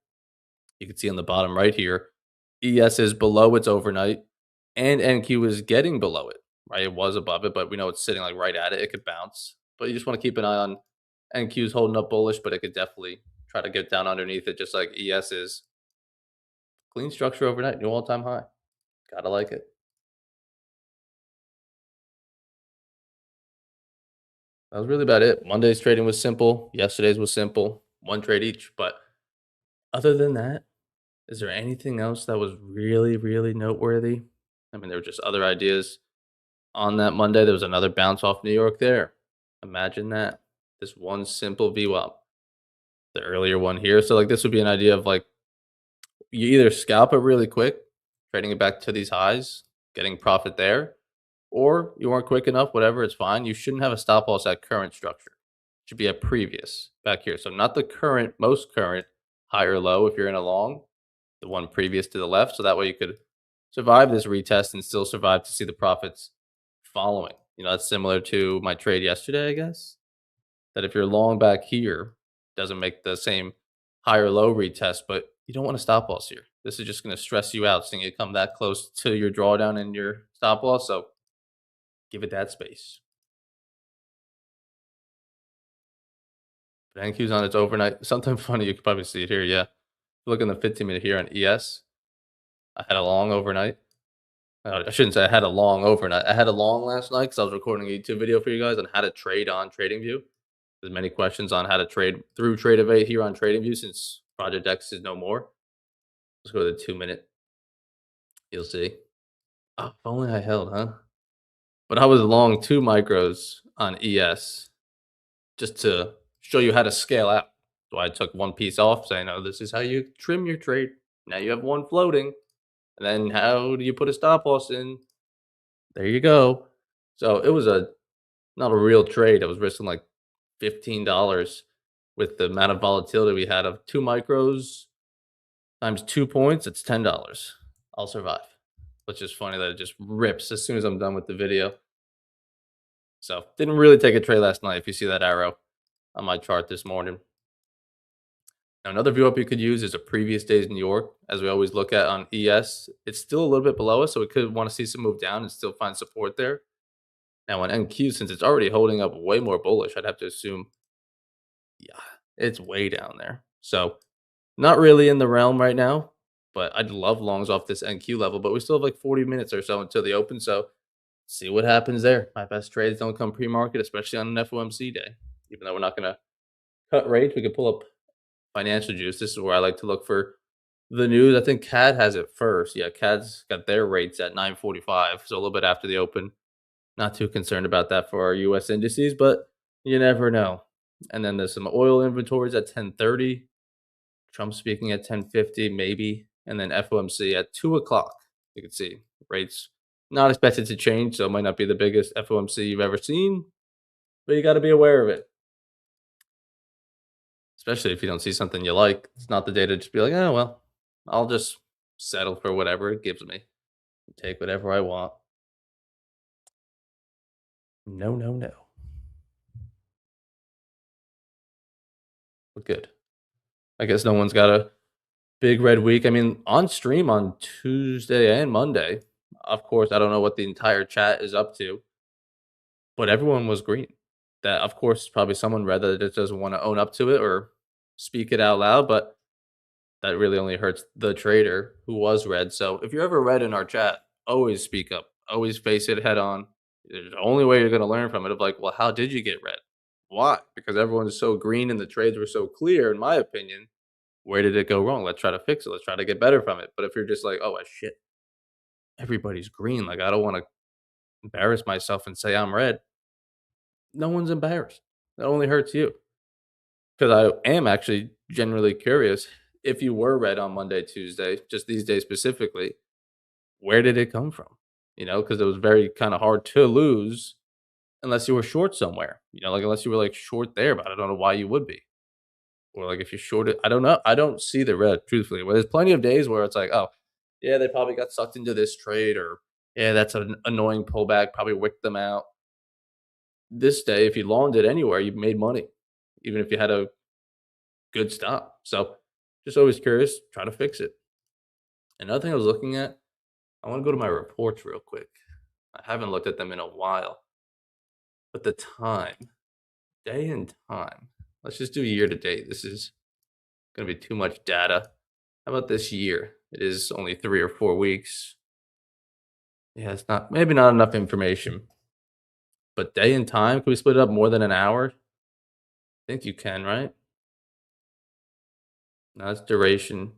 You can see on the bottom right here, ES is below its overnight, and NQ is getting below it. Right, it was above it, but we know it's sitting like right at it. It could bounce, but you just want to keep an eye on NQ's holding up bullish, but it could definitely try to get down underneath it, just like ES is. Clean structure overnight, new all-time high. Gotta like it. That was really about it. Monday's trading was simple. Yesterday's was simple. One trade each. But other than that, is there anything else that was really, really noteworthy? I mean, there were just other ideas. On that Monday, there was another bounce off New York there. Imagine that. This one simple VWAP. The earlier one here. So, like, this would be an idea of, like, you either scalp it really quick, trading it back to these highs, getting profit there, or you weren't quick enough, whatever, it's fine. You shouldn't have a stop loss at current structure. It should be at previous back here. So, not the current, most current high or low if you're in a long, the one previous to the left. So, that way you could survive this retest and still survive to see the profits following. You know, that's similar to my trade yesterday, I guess. That if you're long back here, doesn't make the same high or low retest, but you don't want to stop loss here. This is just going to stress you out seeing it come that close to your drawdown and your stop loss. So give it that space. But NQ's on its overnight. Something funny, you can probably see it here. Yeah. Look in the 15-minute here on ES. I had a long overnight. I shouldn't say I had a long overnight. I had a long last night because I was recording a YouTube video for you guys on how to trade on TradingView. There's many questions on how to trade through TradeAvate here on TradingView since Project X is no more. Let's go to the 2-minute. You'll see. Oh, if only I held, huh? But I was long 2 micros on ES just to show you how to scale out. So I took one piece off, saying, "Oh, this is how you trim your trade. Now you have one floating, and then how do you put a stop loss in? There you go." So it was not a real trade. I was risking like $15 with the amount of volatility we had of 2 micros times 2 points. It's $10. I'll survive. Which is funny that it just rips as soon as I'm done with the video. So didn't really take a trade last night. If you see that arrow on my chart this morning. Now, another view up you could use is a previous day's New York, as we always look at on ES. It's still a little bit below us, so we could want to see some move down and still find support there. Now on NQ, since it's already holding up way more bullish, I'd have to assume, yeah, it's way down there. So not really in the realm right now, but I'd love longs off this NQ level, but we still have like 40 minutes or so until the open, so see what happens there. My best trades don't come pre-market, especially on an FOMC day. Even though we're not going to cut rates, we could pull up financial juice. This is where I like to look for the news. I think CAD has it first. Yeah, CAD's got their rates at 9:45, so a little bit after the open. Not too concerned about that for our US indices, but you never know. And then there's some oil inventories at 10:30. Trump speaking at 10:50, maybe. And then FOMC at 2 o'clock. You can see rates not expected to change, so it might not be the biggest FOMC you've ever seen, but you got to be aware of it. Especially if you don't see something you like. It's not the day to just be like, oh, well, I'll just settle for whatever it gives me. Take whatever I want. No, no, no. But good. I guess no one's got a big red week. I mean, on stream on Tuesday and Monday, of course, I don't know what the entire chat is up to, but everyone was green. That, of course, is probably someone red that just doesn't want to own up to it or speak it out loud, but that really only hurts the trader who was red. So if you're ever red in our chat, always speak up. Always face it head on. The only way you're going to learn from it of like, well, how did you get red? Why? Because everyone is so green and the trades were so clear, in my opinion. Where did it go wrong? Let's try to fix it. Let's try to get better from it. But if you're just like, oh, shit, everybody's green. Like, I don't want to embarrass myself and say I'm red. No one's embarrassed. That only hurts you. Because I am actually generally curious, if you were red on Monday, Tuesday, just these days specifically, where did it come from? You know, because it was very kind of hard to lose unless you were short somewhere. You know, like unless you were like short there, but I don't know why you would be. Or like if you short it, I don't know. I don't see the red, truthfully. Well, there's plenty of days where it's like, oh, yeah, they probably got sucked into this trade, or yeah, that's an annoying pullback, probably wicked them out. This day, if you longed it anywhere, you made money, even if you had a good stop. So just always curious, try to fix it. Another thing I was looking at, I want to go to my reports real quick. I haven't looked at them in a while. But the time, day and time. Let's just do year to date. This is going to be too much data. How about this year? It is only 3 or 4 weeks. Yeah, it's not, maybe not enough information. But day and time, can we split it up more than an hour? I think you can, right? No, that's duration.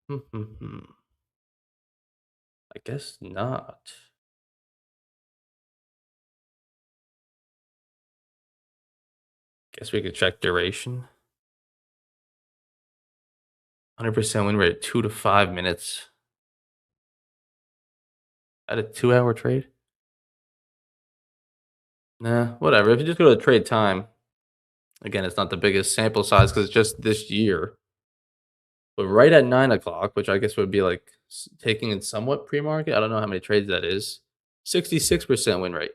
I guess not. Guess we could check duration. 100% win rate, 2 to 5 minutes. At a 2-hour trade? Nah, whatever. If you just go to trade time, again, it's not the biggest sample size because it's just this year. But right at 9 o'clock, which I guess would be like taking in somewhat pre-market. I don't know how many trades that is. 66% win rate.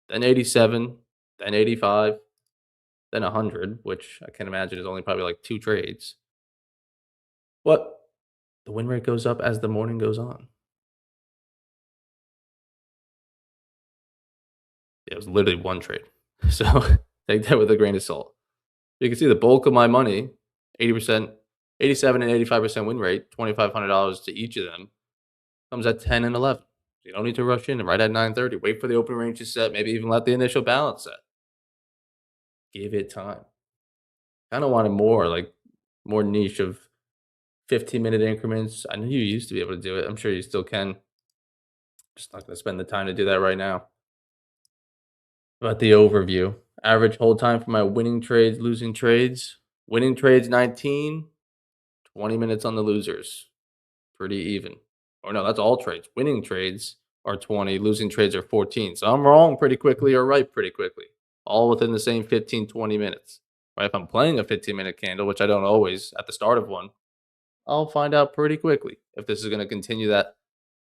Then 87, then 85, then 100, which I can imagine is only probably like 2 trades. But the win rate goes up as the morning goes on. It was literally 1 trade. So take that with a grain of salt. You can see the bulk of my money, 80%, 87 and 85% win rate, $2,500 to each of them, comes at 10 and 11. You don't need to rush in and right at 9:30. Wait for the open range to set, maybe even let the initial balance set. Give it time. Kind of wanted more niche of 15-minute increments. I know you used to be able to do it. I'm sure you still can. Just not going to spend the time to do that right now. About the overview. Average hold time for my winning trades, losing trades. Winning trades 19, 20 minutes on the losers. Pretty even. Or no, that's all trades. Winning trades are 20, losing trades are 14. So I'm wrong pretty quickly or right pretty quickly. All within the same 15, 20 minutes. Right? If I'm playing a 15-minute candle, which I don't always at the start of one, I'll find out pretty quickly if this is going to continue that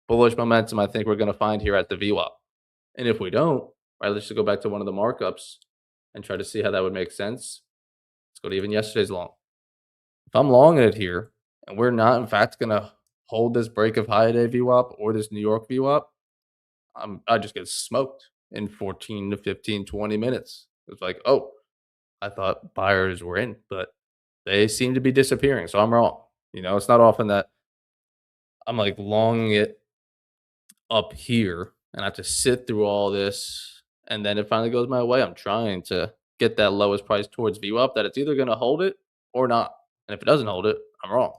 bullish momentum I think we're going to find here at the VWAP. And if we don't, right, let's just go back to one of the markups and try to see how that would make sense. Let's go to even yesterday's long. If I'm long in it here and we're not, in fact, going to hold this break of high day VWAP or this New York VWAP, I just get smoked in 14 to 15, 20 minutes. It's like, oh, I thought buyers were in, but they seem to be disappearing. So I'm wrong. It's not often that I'm like long it up here and I have to sit through all this and then it finally goes my way. I'm trying to get that lowest price towards VWAP that it's either going to hold it or not. And if it doesn't hold it, I'm wrong.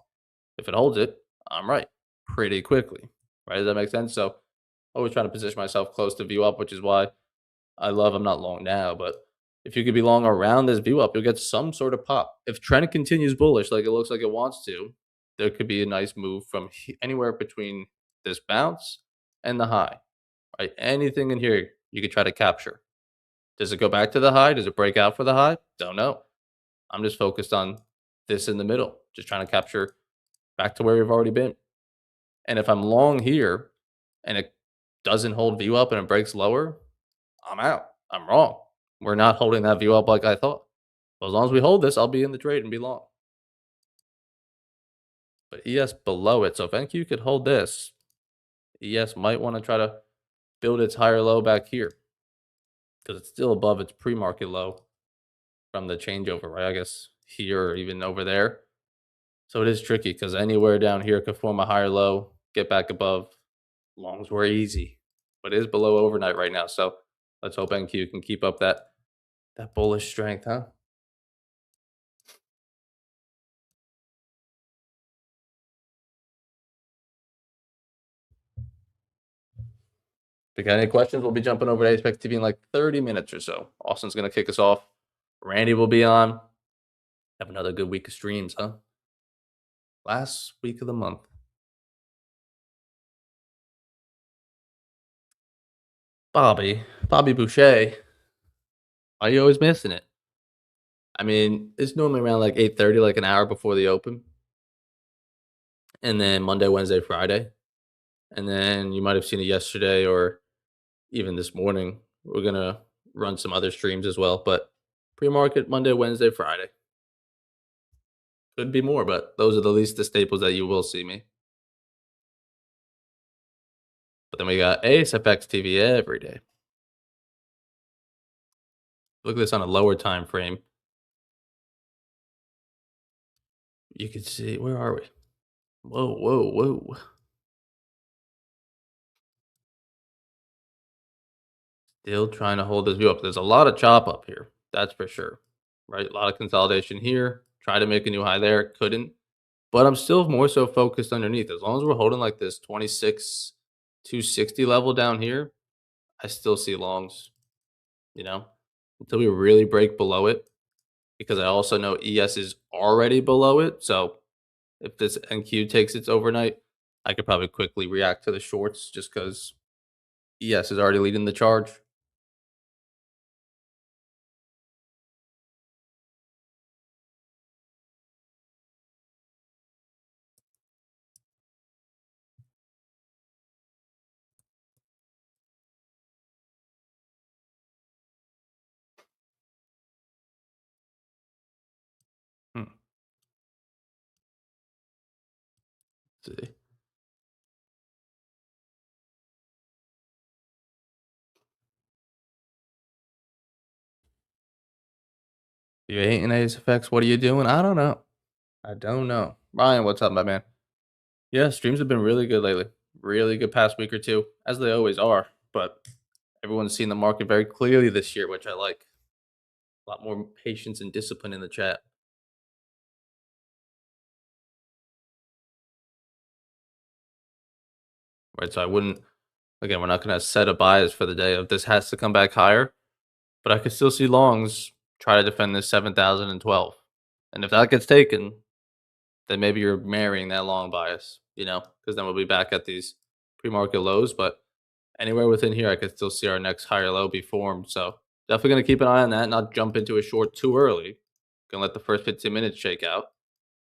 If it holds it, I'm right pretty quickly. Right? Does that make sense? So always trying to position myself close to VWAP, which is why I'm not long now, but if you could be long around this VWAP, you'll get some sort of pop. If trend continues bullish like it looks like it wants to, there could be a nice move from anywhere between this bounce and the high. Right? Anything in here you could try to capture. Does it go back to the high? Does it break out for the high? Don't know. I'm just focused on this in the middle, just trying to capture back to where we've already been. And if I'm long here and it doesn't hold VWAP and it breaks lower, I'm out. I'm wrong. We're not holding that VWAP like I thought. So as long as we hold this, I'll be in the trade and be long. But ES below it. So if NQ could hold this, ES might want to try to build its higher low back here because it's still above its pre-market low from the changeover, right? I guess here or even over there. So it is tricky because anywhere down here could form a higher low, get back above. Longs were easy, but it is below overnight right now. So let's hope NQ can keep up that bullish strength, huh? If you got any questions, we'll be jumping over to Apex TV in like 30 minutes or so. Austin's going to kick us off. Randy will be on. Have another good week of streams, huh? Last week of the month. Bobby Boucher. Why are you always missing it? I mean, it's normally around like 8:30, like an hour before the open. And then Monday, Wednesday, Friday. And then you might have seen it yesterday or even this morning. We're going to run some other streams as well. But pre-market Monday, Wednesday, Friday. Could be more, but those are the staples that you will see me. But then we got Ace FX TV every day. Look at this on a lower time frame. You can see, where are we? Whoa. Still trying to hold this view up. There's a lot of chop up here. That's for sure. Right? A lot of consolidation here. Try to make a new high there. Couldn't. But I'm still more so focused underneath. As long as we're holding like this 26,260 level down here, I still see longs, until we really break below it. Because I also know ES is already below it. So if this NQ takes its overnight, I could probably quickly react to the shorts just because ES is already leading the charge. Let's see. You hating Ace effects? What are you doing? I don't know. Ryan, what's up, my man? Yeah, streams have been really good lately. Really good past week or two, as they always are. But everyone's seen the market very clearly this year, which I like. A lot more patience and discipline in the chat. Right, so I wouldn't. Again, we're not going to set a bias for the day of this has to come back higher. but I could still see longs try to defend this 7,012. And if that gets taken, then maybe you're marrying that long bias, because then we'll be back at these pre-market lows. But anywhere within here, I could still see our next higher low be formed. So definitely going to keep an eye on that, not jump into a short too early. Gonna let the first 15 minutes shake out.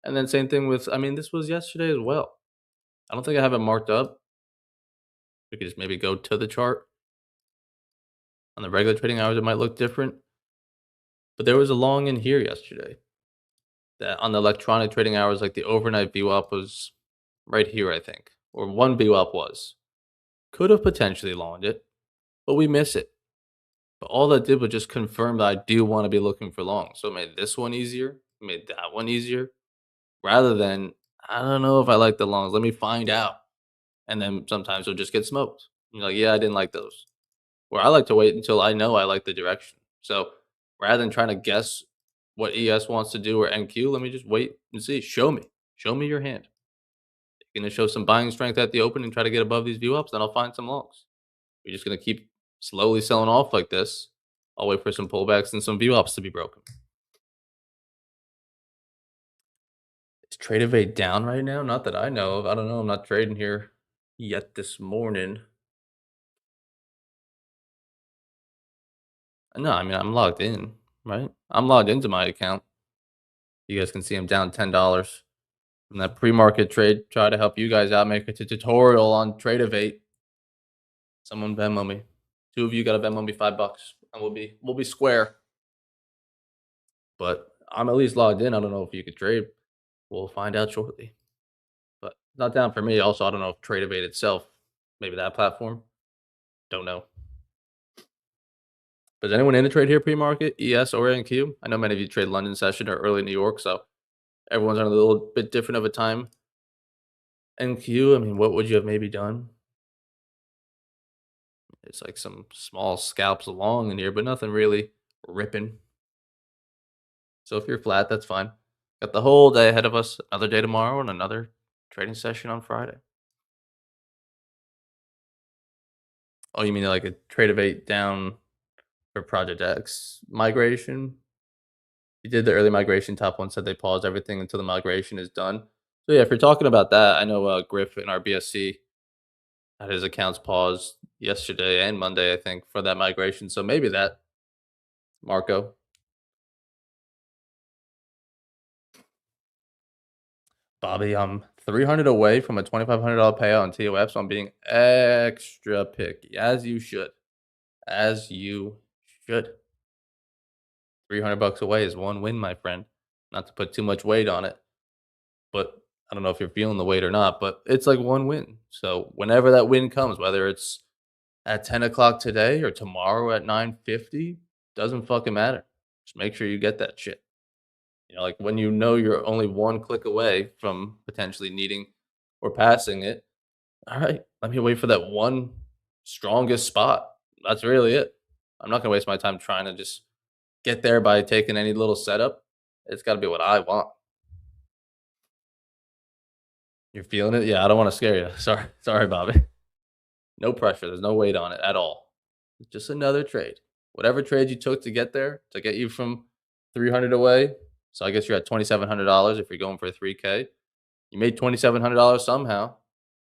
And then same thing with, this was yesterday as well. I don't think I have it marked up. We could just maybe go to the chart. On the regular trading hours, it might look different. But there was a long in here yesterday that on the electronic trading hours, like the overnight VWAP was right here, I think, or one VWAP was. Could have potentially longed it, but we miss it. But all that did was just confirm that I do want to be looking for long. So it made this one easier, made that one easier, rather than, I don't know if I like the longs. Let me find out. And then sometimes you'll just get smoked. You're like, yeah, I didn't like those. Where I like to wait until I know I like the direction. So rather than trying to guess what ES wants to do or NQ, let me just wait and see. Show me your hand. You're going to show some buying strength at the open and try to get above these view ups, then I'll find some longs. You're just going to keep slowly selling off like this. I'll wait for some pullbacks and some view ups to be broken. Is Trade Evade down right now? Not that I know of. I don't know. I'm not trading here yet this morning. No, I'm logged in, right? I'm logged into my account. You guys can see I'm down $10 from that pre-market trade. Try to help you guys out, make a tutorial on Trade Evade. Someone Venmo me. 2 of you got to Venmo me $5, and we'll be square. But I'm at least logged in. I don't know if you could trade. We'll find out shortly. But not down for me. Also, I don't know if Trade Evade itself, maybe that platform. Don't know. But is anyone in the trade here pre-market, ES or NQ? I know many of you trade London session or early New York, so everyone's on a little bit different of a time. NQ, what would you have maybe done? It's like some small scalps along in here, but nothing really ripping. So if you're flat, that's fine. Got the whole day ahead of us, another day tomorrow, and another trading session on Friday. Oh, you mean like a Trade of 8 down for Project X migration? You did the early migration. Top one said they paused everything until the migration is done. So yeah, if you're talking about that, I know Griff in our BSC had his accounts paused yesterday and Monday, I think, for that migration. So maybe that, Marco. Bobby, I'm 300 away from a $2,500 payout on TOF, so I'm being extra picky, as you should. As you should. $300 away is one win, my friend. Not to put too much weight on it, but I don't know if you're feeling the weight or not, but it's like one win. So whenever that win comes, whether it's at 10 o'clock today or tomorrow at 9:50, doesn't fucking matter. Just make sure you get that shit. Like when you know you're only one click away from potentially needing or passing it. All right, let me wait for that one strongest spot. That's really it. I'm not gonna waste my time trying to just get there by taking any little setup. It's got to be what I want. You're feeling it? Yeah, I don't want to scare you. Sorry, Bobby. No pressure. There's no weight on it at all. It's just another trade. Whatever trade you took to get there, to get you from 300 away. So I guess you're at $2,700 if you're going for a 3K. You made $2,700 somehow.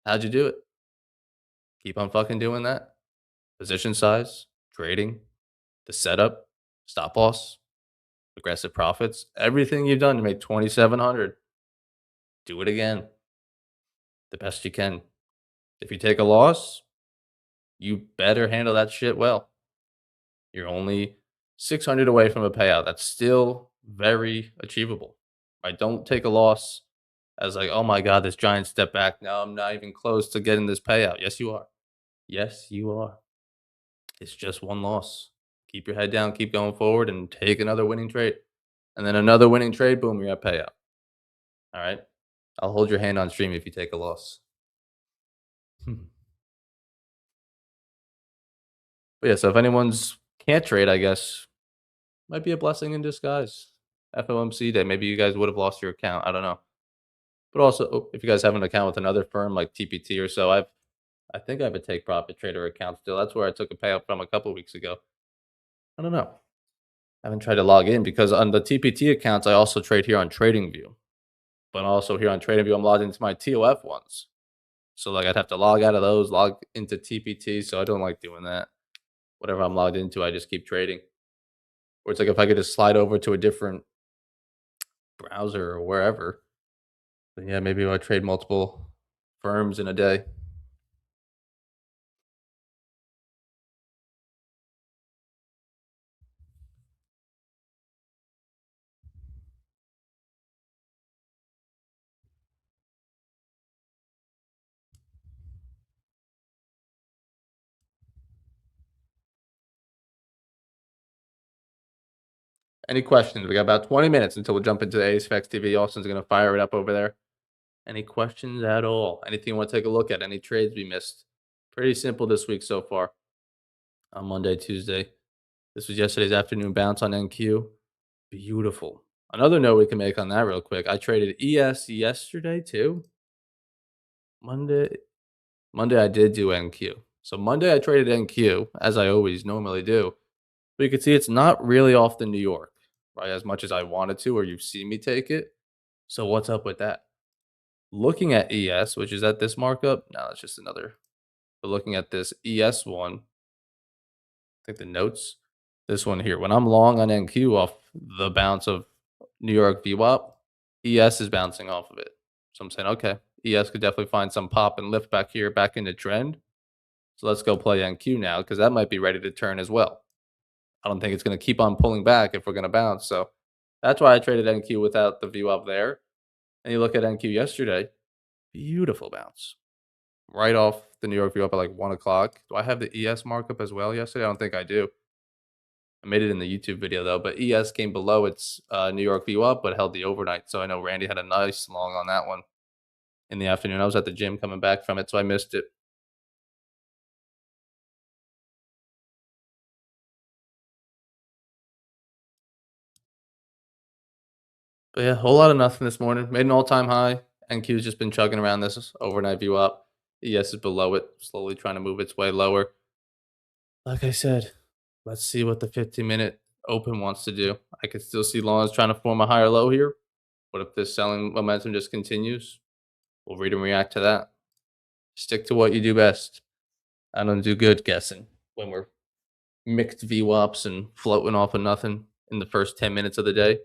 How'd you do it? Keep on fucking doing that. Position size, trading, the setup, stop loss, aggressive profits, everything you've done to make 2,700. Do it again. The best you can. If you take a loss, you better handle that shit well. You're only 600 away from a payout. That's still very achievable. Right? Don't take a loss as like, oh my God, this giant step back. Now I'm not even close to getting this payout. Yes, you are. Yes, you are. It's just one loss. Keep your head down, keep going forward, and take another winning trade. And then another winning trade, boom, you're at payout. All right? I'll hold your hand on stream if you take a loss. But yeah, so if anyone's can't trade, I guess, might be a blessing in disguise. FOMC day, maybe you guys would have lost your account. I don't know. But also, if you guys have an account with another firm like TPT or so, I think I have a take profit trader account still. That's where I took a payout from a couple weeks ago. I don't know. I haven't tried to log in because on the TPT accounts, I also trade here on TradingView. But also here on TradingView, I'm logged into my TOF ones. So like I'd have to log out of those, log into TPT. So I don't like doing that. Whatever I'm logged into, I just keep trading. Or it's like if I could just slide over to a different browser or wherever, then yeah, maybe I trade multiple firms in a day. Any questions? We got about 20 minutes until we jump into the ASFX TV. Austin's going to fire it up over there. Any questions at all? Anything you want to take a look at? Any trades we missed? Pretty simple this week so far. On Monday, Tuesday. This was yesterday's afternoon bounce on NQ. Beautiful. Another note we can make on that real quick. I traded ES yesterday too. Monday I did do NQ. So Monday I traded NQ as I always normally do. But you can see it's not really off the New York, right? As much as I wanted to, or you've seen me take it. So what's up with that? Looking at ES, which is at this markup. No, it's just another. But looking at this ES one, I think the notes, this one here. When I'm long on NQ off the bounce of New York VWAP, ES is bouncing off of it. So I'm saying, okay, ES could definitely find some pop and lift back here, back into trend. So let's go play NQ now because that might be ready to turn as well. I don't think it's going to keep on pulling back if we're going to bounce. So that's why I traded NQ without the VWAP there. And you look at NQ yesterday, beautiful bounce. Right off the New York VWAP at like 1 o'clock. Do I have the ES markup as well yesterday? I don't think I do. I made it in the YouTube video though, but ES came below its New York VWAP, but held the overnight. So I know Randy had a nice long on that one in the afternoon. I was at the gym coming back from it, so I missed it. But yeah, whole lot of nothing this morning. Made an all-time high. NQ's just been chugging around this overnight VWAP. ES is below it, slowly trying to move its way lower. Like I said, let's see what the 15-minute open wants to do. I could still see longs trying to form a higher low here. What if this selling momentum just continues? We'll read and react to that. Stick to what you do best. I don't do good guessing when we're mixed VWAPs and floating off of nothing in the first 10 minutes of the day.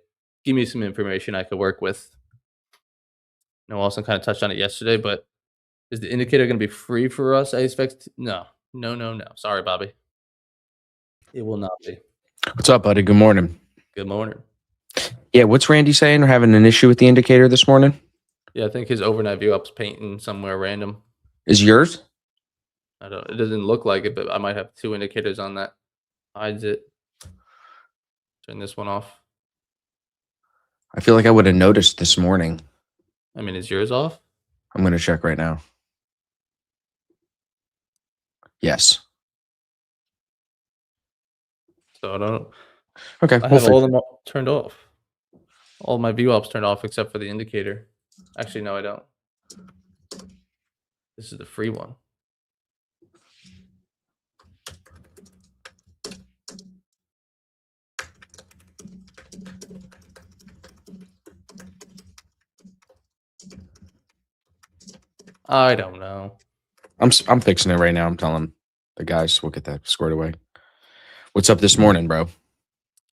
Give me some information I could work with. No, Austin kind of touched on it yesterday, but is the indicator going to be free for us, ASFX? No. Sorry, Bobby. It will not be.
What's up, buddy? Good morning.
Good morning.
Yeah, what's Randy saying? We're having an issue with the indicator this morning?
Yeah, I think his overnight view up's painting somewhere random.
Is yours?
It doesn't look like it, but I might have 2 indicators on that. Hides it. Turn this one off.
I feel like I would have noticed this morning.
I mean, is yours off?
I'm going to check right now. Yes.
So I don't.
Okay.
I have all of them turned off. All my view ups turned off except for the indicator. Actually, no, I don't. This is the free one. I don't know.
I'm fixing it right now. I'm telling the guys we'll get that squared away. What's up this morning, bro?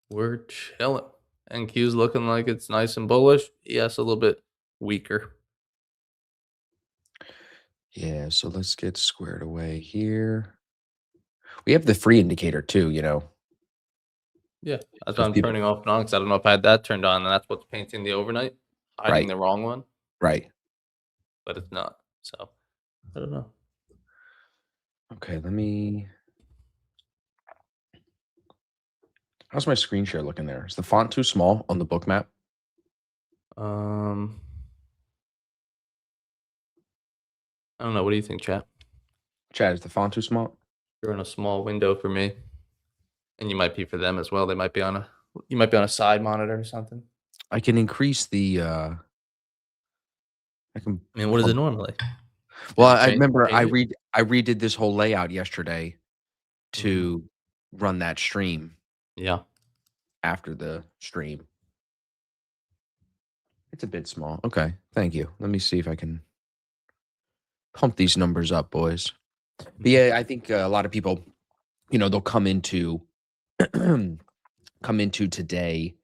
We're chilling. NQ's looking like it's nice and bullish. ES a little bit weaker.
Yeah, so let's get squared away here. We have the free indicator too, you know.
Yeah, that's why I'm turning off and on because I don't know if I had that turned on, and that's what's painting the overnight, hiding the wrong one.
Right.
But it's not. So I don't know.
Okay, let me. How's my screen share looking there? Is the font too small on the Bookmap?
I don't know. What do you think, chat?
Chad, is the font too small?
You're in a small window for me, and you might be for them as well. They might be on a side monitor or something.
I can increase the. I
mean, what is it normally?
Well, I remember I redid this whole layout yesterday to run that stream.
Yeah.
after the stream. It's a bit small. Okay, thank you. Let me see if I can pump these numbers up, boys. But yeah, I think a lot of people, they'll come into today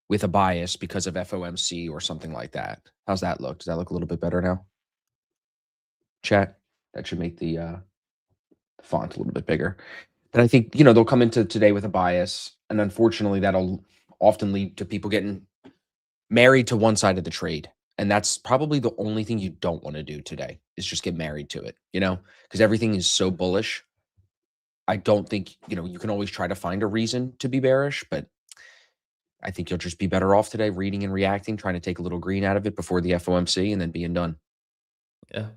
with a bias because of FOMC or something like that. How's that look? Does that look a little bit better now? Chat. That should make the font a little bit bigger. But I think, they'll come into today with a bias, and unfortunately that'll often lead to people getting married to one side of the trade. And that's probably the only thing you don't want to do today is just get married to it, because everything is so bullish. I don't think, you can always try to find a reason to be bearish, but I think you'll just be better off today reading and reacting, trying to take a little green out of it before the FOMC and then being done.
Yeah.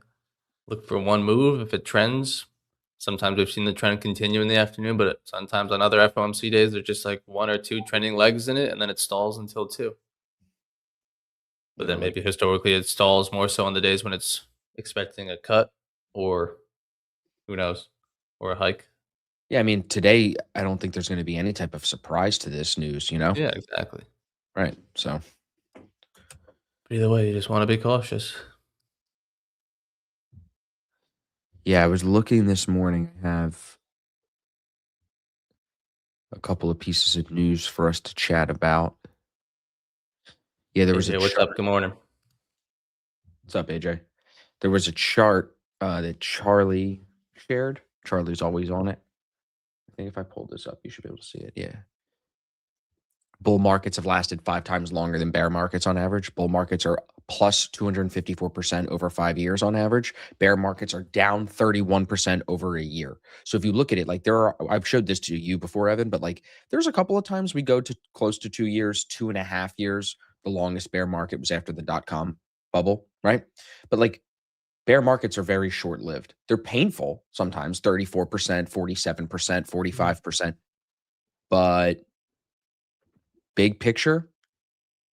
Look for one move. If it trends, sometimes we've seen the trend continue in the afternoon, but sometimes on other FOMC days, there's just like one or two trending legs in it, and then it stalls until 2. But then maybe historically it stalls more so on the days when it's expecting a cut or who knows, or a hike.
Yeah, I mean, today, I don't think there's going to be any type of surprise to this news,
Yeah, exactly.
Right. So,
But either way, you just want to be cautious.
yeah, I was looking this morning. I have a couple of pieces of news for us to chat about. Yeah, there was
AJ,
a
what's
chart.
up? Good morning.
What's up, AJ? There was a chart that Charlie shared. Charlie's always on it. I think if I pull this up, you should be able to see it. Yeah. Bull markets have lasted 5 times longer than bear markets on average. Bull markets are plus 254% over 5 years on average. Bear markets are down 31% over a year. So if you look at it, like I've showed this to you before, Evan, but like there's a couple of times we go to close to 2 years, 2.5 years. The longest bear market was after the .com bubble, right? But like bear markets are very short lived. They're painful sometimes, 34%, 47%, 45%. But big picture,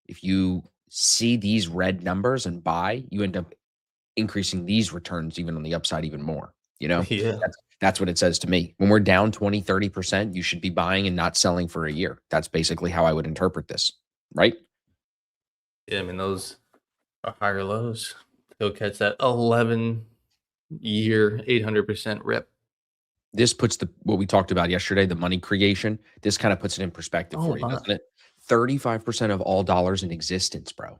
if you see these red numbers and buy, you end up increasing these returns even on the upside even more.
Yeah.
That's what it says to me. When we're down 20, 30%, you should be buying and not selling for a year. That's basically how I would interpret this, right?
Yeah, I mean, those are higher lows. He'll catch that 11-year, 800% rip.
This puts what we talked about yesterday, the money creation. This kind of puts it in perspective for you, doesn't it? 35% of all dollars in existence, bro.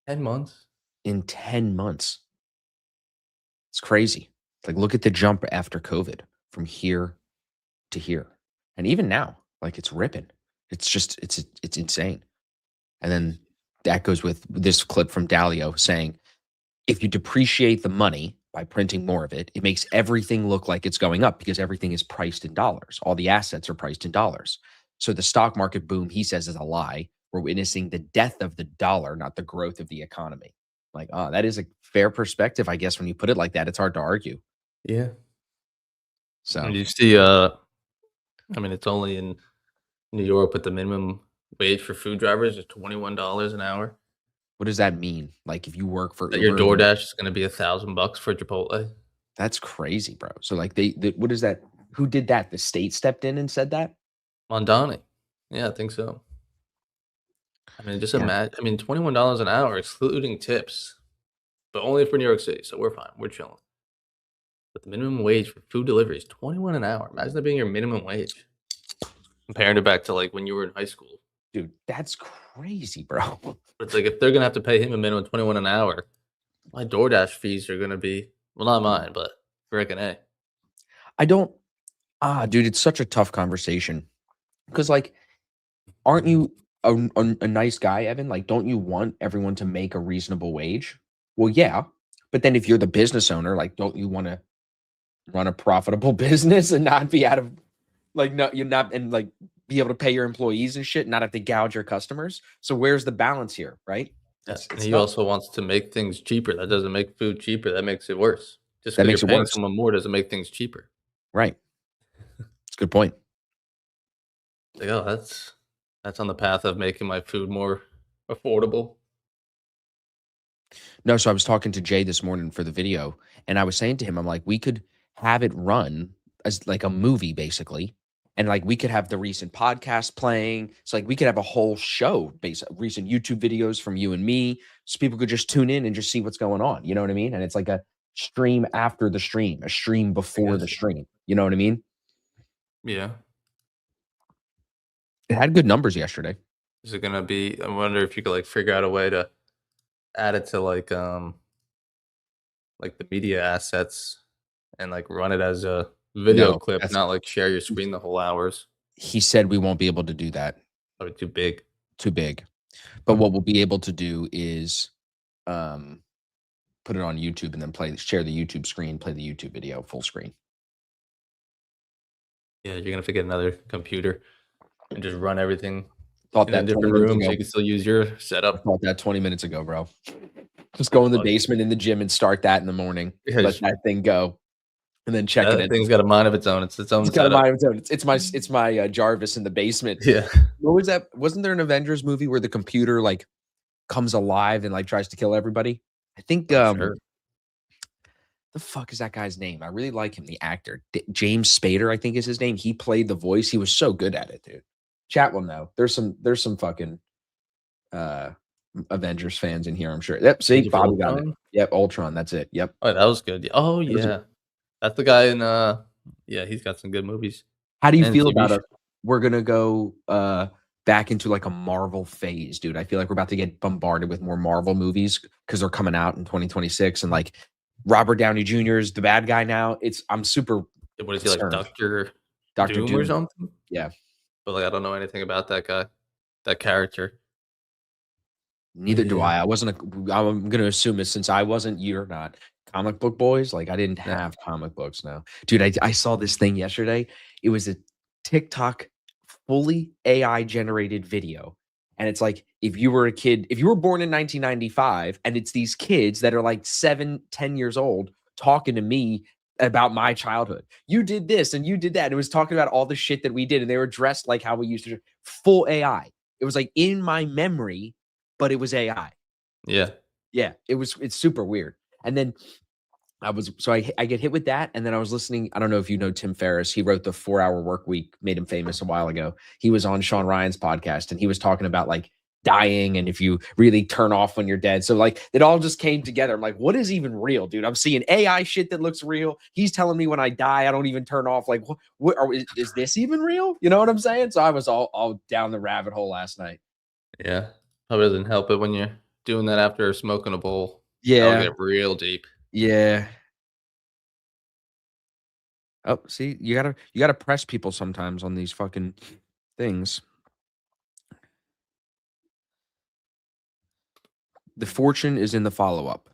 10 months.
In 10 months. It's crazy. It's like, look at the jump after COVID from here to here. And even now, like it's ripping. It's just, it's insane. And then that goes with this clip from Dalio saying, if you depreciate the money by printing more of it, it makes everything look like it's going up because everything is priced in dollars. All the assets are priced in dollars. So the stock market boom, he says, is a lie. We're witnessing the death of the dollar, not the growth of the economy. Like, that is a fair perspective, I guess. When you put it like that, it's hard to argue.
Yeah.
So
And you see, I mean, it's only in New York, but the minimum wage for food drivers is $21 an hour.
what does that mean? Like if you work for
That your
Uber,
DoorDash is going to be $1,000 for Chipotle.
that's crazy, bro. So like what is that? Who did that? The state stepped in and said that?
Mondani. Yeah, I think so. I mean, just
Yeah.
imagine. I mean, $21 an hour, excluding tips, but only for New York City. So we're fine. We're chilling. But the minimum wage for food delivery is $21 an hour. Imagine that being your minimum wage. Comparing it back to like when you were in high school.
Dude, that's crazy, bro.
But it's like if they're gonna have to pay him a minimum 21 an hour, my DoorDash fees are gonna be not mine, but freaking A.
I don't dude, it's such a tough conversation. Because like, aren't you a nice guy, Evan? Like, don't you want everyone to make a reasonable wage? Well, yeah. But then if you're the business owner, like, don't you want to run a profitable business and not be out of like be able to pay your employees and shit, and not have to gouge your customers? So where's the balance here, right?
Yes, and
It's
he
tough.
also wants to make things cheaper. That doesn't make food cheaper. That makes it worse. Just
That
because
makes
you're
it
paying
worse.
someone more doesn't make things cheaper.
Right. It's a good point.
Like, oh, that's on the path of making my food more affordable.
No, so I was talking to Jay this morning for the video, and I was saying to him, I'm like, we could have it run as like a movie, basically, And like we could have the recent podcast playing. So like we could have a whole show based recent YouTube videos from you and me. So people could just tune in and just see what's going on. You know what I mean? And it's like a stream after the stream, a stream before the
guess.
stream. You know what I mean?
Yeah.
It had good numbers yesterday.
Is it gonna be? I wonder if you could like figure out a way to add it to like the media assets and like run it as a video
No,
clip,
that's-
not like share your screen the whole hours.
He said we won't be able to do that.
Probably too big.
Too big. But what we'll be able to do is put it on YouTube and then share the YouTube screen, play the YouTube video full screen.
Yeah, you're gonna have to get another computer and just run everything
Thought
in a
that 20
different
minutes
room so
ago.
you can still use your setup.
Thought that 20 minutes ago, bro. Just go in the
Fuck.
basement in the gym and start that in the morning.
Yeah,
Let
just-
that thing go. And then check
That
it in.
thing's got a mind of its own. It's its own
It's got a
setup.
mind of its own. It's my Jarvis in the basement.
Yeah.
What was that? Wasn't there an Avengers movie where the computer like comes alive and like tries to kill everybody? I think
Sure.
the fuck is that guy's name? I really like him, the actor. James Spader, I think is his name. He played the voice. He was so good at it, dude. Chat will know. There's some fucking Avengers fans in here, I'm sure. Yep, see,
Age of
Bobby got it.
Ultron?
Yep, Ultron, that's it. Yep.
Oh, that was good. Oh
was a-
yeah. That's the guy in yeah, he's got some good movies.
How do you
And
feel
TV
about
show.
it? We're gonna go back into like a Marvel phase, dude. I feel like we're about to get bombarded with more Marvel movies because they're coming out in 2026, and like Robert Downey Jr. is the bad guy now. I'm super
What is he like,
concerned.
Doctor
Dr.
Doom or
Doom.
something?
Yeah.
But like I don't know anything about that guy, that character.
Neither do
Yeah.
I'm gonna assume it's since I wasn't, you're not comic book boys. Like I didn't
Yeah.
have comic books now. Dude, I saw this thing yesterday. It was a TikTok fully AI generated video. And it's like if you were a kid, if you were born in 1995, and it's these kids that are like 7-10 years old talking to me about my childhood. You did this and you did that. And it was talking about all the shit that we did, and they were dressed like how we used to, full AI. It was like in my memory, but it was AI.
Yeah.
Yeah, it's super weird. And then I get hit with that, and then I was listening. I don't know if you know Tim Ferriss. He wrote the 4-Hour Work Week, made him famous a while ago. He was on Sean Ryan's podcast, and he was talking about like dying and if you really turn off when you're dead. So like it all just came together. I'm like, what is even real, dude? I'm seeing AI shit that looks real. He's telling me when I die, I don't even turn off. Like, is this even real? You know what I'm saying? So I was all down the rabbit hole last night.
Yeah. Probably doesn't help it when you're doing that after smoking a bowl.
Yeah.
That'll get real deep.
Yeah. Oh, see, you gotta press people sometimes on these fucking things. The fortune is in the follow-up.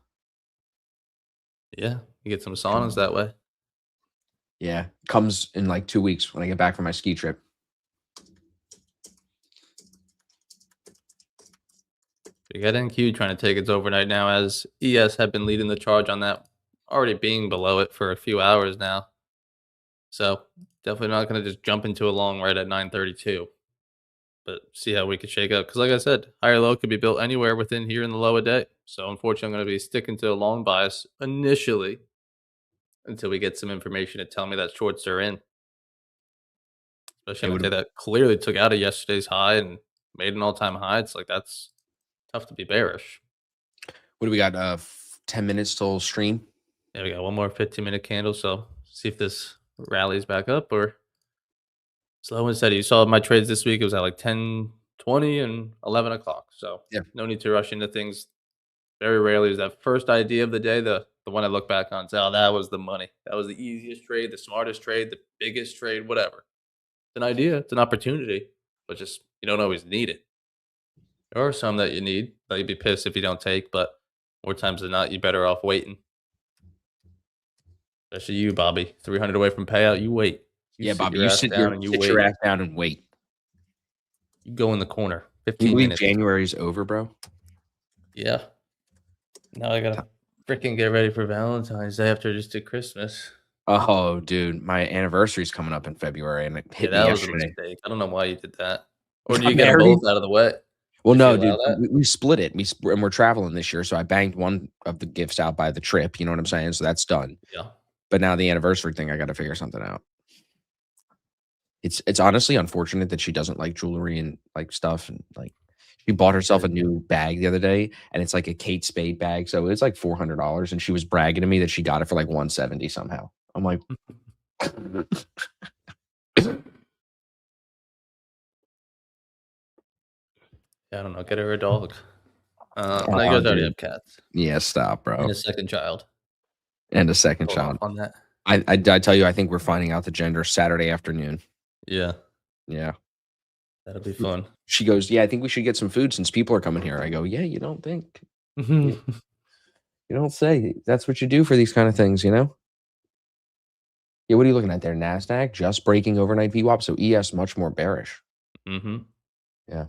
Yeah. You get some saunas that way.
Yeah. Comes in like 2 weeks when I get back from my ski trip.
We got NQ trying to take its overnight now, as ES have been leading the charge on that, already being below it for a few hours now. So definitely not going to just jump into a long right at 932, but see how we could shake up. Because like I said, higher low could be built anywhere within here in the low a day. So unfortunately, I'm going to be sticking to a long bias initially until we get some information to tell me that shorts are in. Especially on a day that clearly took out of yesterday's high and made an all-time high. It's like that's tough to be bearish.
What do we got? 10 minutes till stream.
Yeah, we got one more 15-minute candle. So see if this rallies back up or slow and steady. You saw my trades this week. It was at like 10, 20, and 11 o'clock. So
Yeah.
No need to rush into things. Very rarely is that first idea of the day the one I look back on and say, oh, that was the money. That was the easiest trade, the smartest trade, the biggest trade, whatever. It's an idea. It's an opportunity. But just you don't always need it. There are some that you need that you'd be pissed if you don't take, but more times than not, you're better off waiting. Especially you, Bobby. 300 away from payout, you wait.
Yeah,
sit
Bobby,
your
you
ass
sit
down and you wait.
your ass down and wait.
You go in the corner.
You
15
believe
minutes.
January's over, bro?
Yeah. Now I gotta freaking get ready for Valentine's Day after I just did Christmas.
Oh, dude, my anniversary's coming up in February, and it hit me
That was a
yesterday.
mistake. I don't know why you did that. Or do
I'm
you get them
married.
both out of the way?
Well,
Did
no,
you
dude,
allow that?
we split it. And we're traveling this year, so I banged one of the gifts out by the trip. You know what I'm saying? So that's done.
Yeah.
But now the anniversary thing, I got to figure something out. It's honestly unfortunate that she doesn't like jewelry and like stuff and like she bought herself a new bag the other day and it's like a Kate Spade bag. So it's like $400 and she was bragging to me that she got it for like 170 somehow. I'm like
I don't know. Get her a dog. No, you
Oh,
guys already
dude.
have cats
Yeah, stop,
and
bro.
a second child.
And a second
Hold off
child.
on that.
I tell you, I think we're finding out the gender Saturday afternoon.
Yeah,
Yeah.
that'll be fun.
She goes, yeah, I think we should get some food since people are coming here. I go, yeah, you don't think. You don't say. That's what you do for these kind of things, you know? Yeah, what are you looking at there? NASDAQ just breaking overnight VWAP. So ES much more bearish.
Mm-hmm.
Yeah.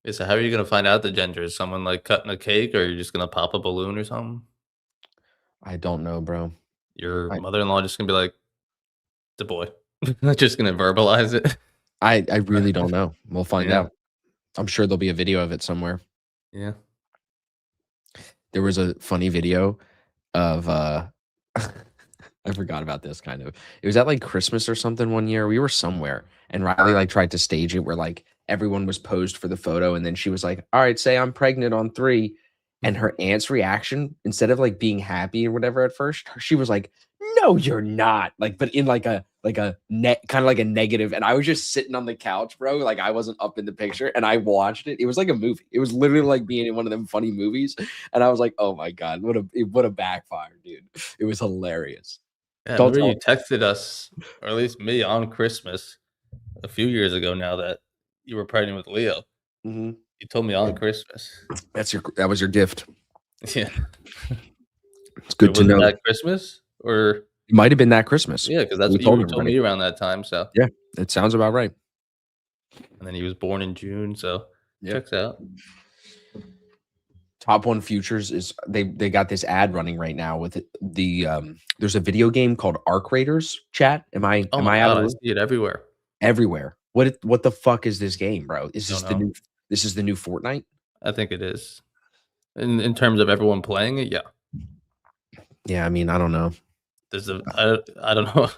Yeah, so how are you gonna find out the gender? Is someone like cutting a cake, or are you just gonna pop a balloon or something?
I don't know, bro.
Your
I
mother-in-law just gonna be like, "The boy," just gonna verbalize it.
I really don't know. We'll find
Yeah,
out. I'm sure there'll be a video of it somewhere.
yeah.
There was a funny video of I forgot about this kind of. It was at like Christmas or something one year. We were somewhere and Riley like tried to stage it where like everyone was posed for the photo and then she was like, "All right, say I'm pregnant on 3." And her aunt's reaction, instead of like being happy or whatever at first, she was like, "No, you're not." Like, but in like a net kind of like a negative. And I was just sitting on the couch, bro. Like I wasn't up in the picture and I watched it. It was like a movie. It was literally like being in one of them funny movies. And I was like, oh my God, what a backfire, dude. It was hilarious.
Yeah, I
Don't
remember
tell.
you texted us, or at least me, on Christmas a few years ago now that you were pregnant with Leo.
Mhm.
You told me on Christmas.
That was your gift.
Yeah.
It's good to
Was it
know.
that Christmas? Or
It might have been that Christmas.
yeah, because that's
We
what
told
you told
everybody.
me around that time, so
Yeah, it sounds about right.
and then he was born in June, so
Yeah.
checks out.
Top One Futures is they got this ad running right now with there's a video game called Arc Raiders. Chat.
Oh
Am
my
I out
god,
of
I
loop?
see it everywhere.
Everywhere? What the fuck is this game, bro? Is this
Don't
the
know.
this is the new Fortnite?
I think it is. In terms of everyone playing it, yeah.
Yeah, I mean, I don't know.
There's a I don't know.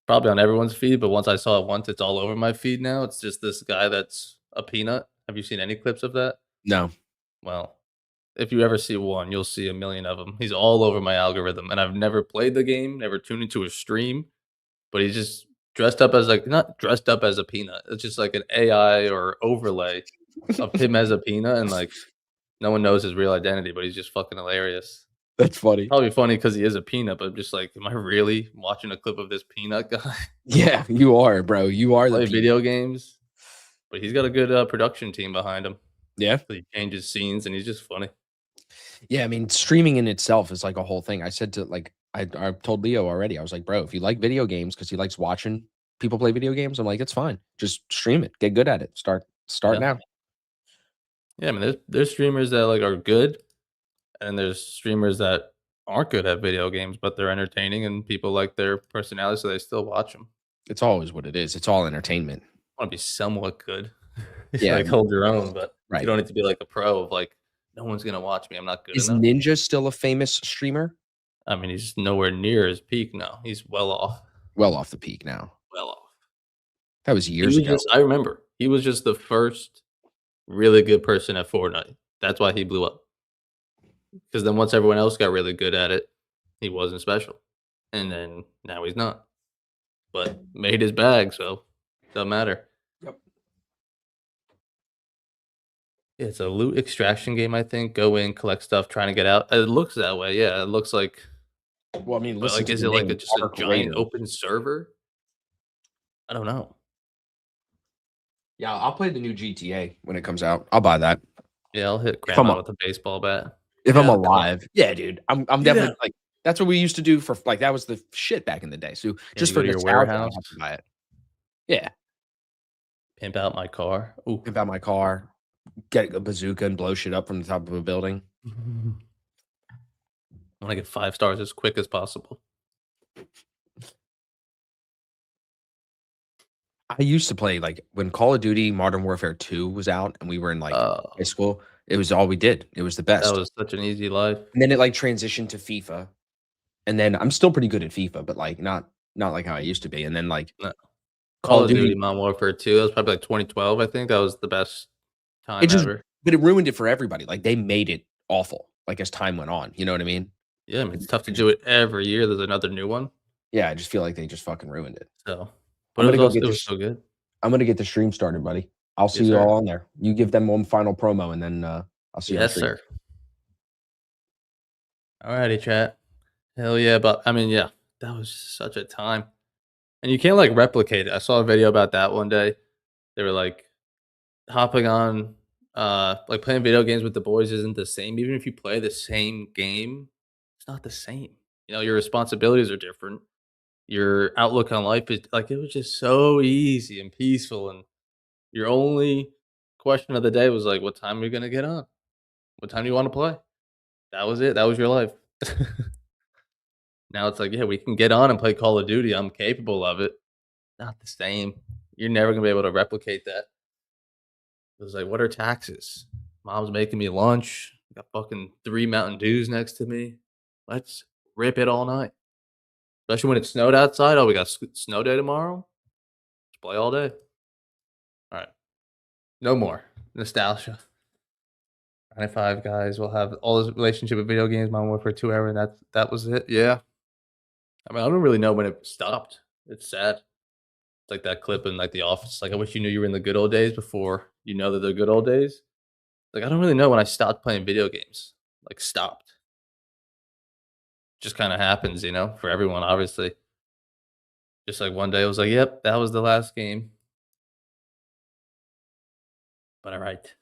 Probably on everyone's feed, but once I saw it once, it's all over my feed now. It's just this guy that's a peanut. Have you seen any clips of that?
No.
Well, if you ever see one, you'll see a million of them. He's all over my algorithm, and I've never played the game, never tuned into a stream, but he's just dressed up as like not dressed up as a peanut. It's just like an AI or overlay of him as a peanut, and like no one knows his real identity, but he's just fucking hilarious.
That's funny.
Probably funny because he is a peanut, but I'm just like, am I really watching a clip of this peanut guy
Yeah, you are, bro. You are the
play
peanut.
video games? But he's got a good production team behind him.
Yeah.
So he changes scenes, and he's just funny.
Yeah, I mean, streaming in itself is like a whole thing. I said to like I told Leo already. I was like, bro, if you like video games because he likes watching people play video games, I'm like, it's fine. Just stream it. Get good at it. Start
Yeah.
now.
Yeah, I mean, there's streamers that like are good, and there's streamers that aren't good at video games, but they're entertaining, and people like their personality, so they still watch them.
It's always what it is. It's all entertainment.
Want to be somewhat good,
Yeah,
like hold your own, but
right.
you don't need to be like a pro of like no one's gonna watch me. I'm not good
Is
enough.
Ninja still a famous streamer?
I mean, he's nowhere near his peak now. He's well off.
Well off the peak now.
Well off.
That was
He
years
was
ago.
just, I remember he was just the first really good person at Fortnite. That's why he blew up. Because then once everyone else got really good at it, he wasn't special. And then now he's not. But made his bag, so doesn't matter.
Yep.
It's a loot extraction game, I think. Go in, collect stuff, trying to get out. It looks that way, yeah. It looks like,
Well, I mean,
but
listen
like,
to
is
the
it like
name,
just a
Arc
giant
Raider.
open server? I don't know.
Yeah, I'll play the new GTA when it comes out. I'll buy that.
Yeah, I'll hit
If I'm
grandma
a-
with a baseball bat.
If
Yeah,
I'm
I'll come.
alive. Yeah, dude. I'm
Yeah.
definitely like that's what we used to do for like that was the shit back in the day. So
Yeah,
just
you
for
go to your
nostalgia, I
warehouse.
have to buy it. Yeah.
Pimp out my car. Ooh.
Pimp out my car, get a bazooka and blow shit up from the top of a building.
I want to get 5 stars as quick as possible.
I used to play like when Call of Duty Modern Warfare 2 was out and we were in like high school. It was all we did. It was the best.
That was such an easy life.
And then it like transitioned to FIFA. And then I'm still pretty good at FIFA, but like not not like how I used to be. And then like
No.
Call of Duty,
Modern Warfare 2. That was probably like 2012. I think that was the best time
it just
ever.
but it ruined it for everybody. Like they made it awful. Like as time went on, you know what I mean?
Yeah, I mean, it's tough to do it every year. There's another new one.
Yeah, I just feel like they just fucking ruined it.
So, but
I'm
it
gonna
was
go
also
get
it was
this.
so good.
I'm gonna get the stream started, buddy. I'll see
Yes,
you
sir.
all on there. You give them one final promo, and then I'll see you on
Yes,
stream.
sir. Alrighty, chat. Hell yeah, but I mean, yeah, that was such a time, and you can't like replicate it. I saw a video about that one day. They were like hopping on, like playing video games with the boys isn't the same. Even if you play the same game, it's not the same. You know, your responsibilities are different. Your outlook on life is like it was just so easy and peaceful, and your only question of the day was like, "What time are you gonna get on? What time do you want to play?" That was it. That was your life. Now it's like, yeah, we can get on and play Call of Duty. I'm capable of it. Not the same. You're never gonna be able to replicate that. It was like, what are taxes? Mom's making me lunch. Got fucking 3 Mountain Dews next to me. Let's rip it all night. Especially when it snowed outside. Oh, we got snow day tomorrow. Let's play all day. All right. No more nostalgia. 95 guys will have all this relationship with video games. Modern Warfare 2 era, and that was it. Yeah. I mean, I don't really know when it stopped. It's sad. It's like that clip in like The Office. Like, I wish you knew you were in the good old days before you know that they're good old days. Like, I don't really know when I stopped playing video games. Like, stopped. Just kind of happens, you know, for everyone, obviously. Just like one day, I was like, "Yep, that was the last game." But all right,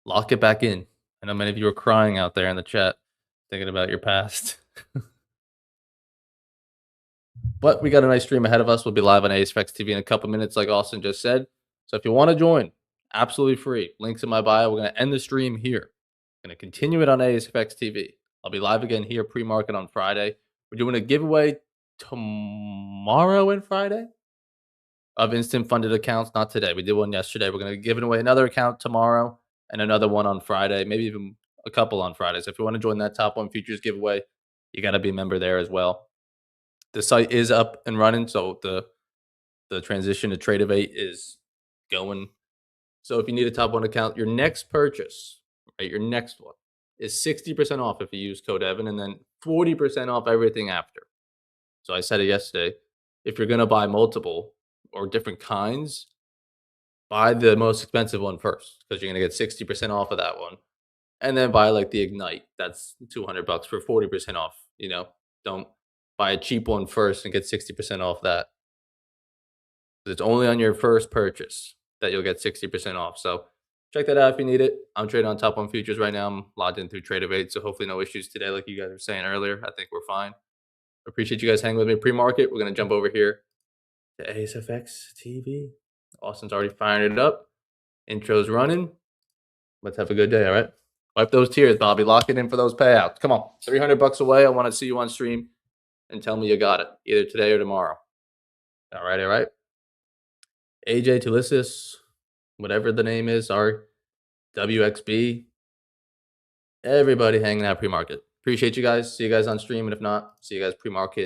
lock it back in. I know many of you are crying out there in the chat, thinking about your past. But we got a nice stream ahead of us. We'll be live on ASFX TV in a couple minutes, like Austin just said. So if you want to join, absolutely free. Links in my bio. We're going to end the stream here. Going to continue it on ASFX TV. I'll be live again here pre-market on Friday. We're doing a giveaway tomorrow and Friday of instant funded accounts. Not today. We did one yesterday. We're going to be giving away another account tomorrow and another one on Friday, maybe even a couple on Friday. So if you want to join that top one futures giveaway, you got to be a member there as well. The site is up and running, so the transition to Tradeovate is going. So if you need a top one account, your next purchase, right, your next one is 60% off if you use code Evan, and then 40% off everything after. So I said it yesterday. If you're gonna buy multiple or different kinds, buy the most expensive one first because you're gonna get 60% off of that one, and then buy like the Ignite. That's $200 for 40% off. You know, don't buy a cheap one first and get 60% off that. It's only on your first purchase that you'll get 60% off. So check that out if you need it. I'm trading on top one futures right now. I'm logged in through Tradeovate, so hopefully no issues today, like you guys were saying earlier. I think we're fine. Appreciate you guys hanging with me pre-market. We're gonna jump over here to ASFX TV. Austin's already firing it up. Intro's running. Let's have a good day, all right? Wipe those tears, Bobby. Lock it in for those payouts. Come on, $300 away. I want to see you on stream and tell me you got it, either today or tomorrow. All right, all right. AJ Tulissis, whatever the name is, our WXB. Everybody hanging out pre-market. Appreciate you guys. See you guys on stream, and if not, see you guys pre-market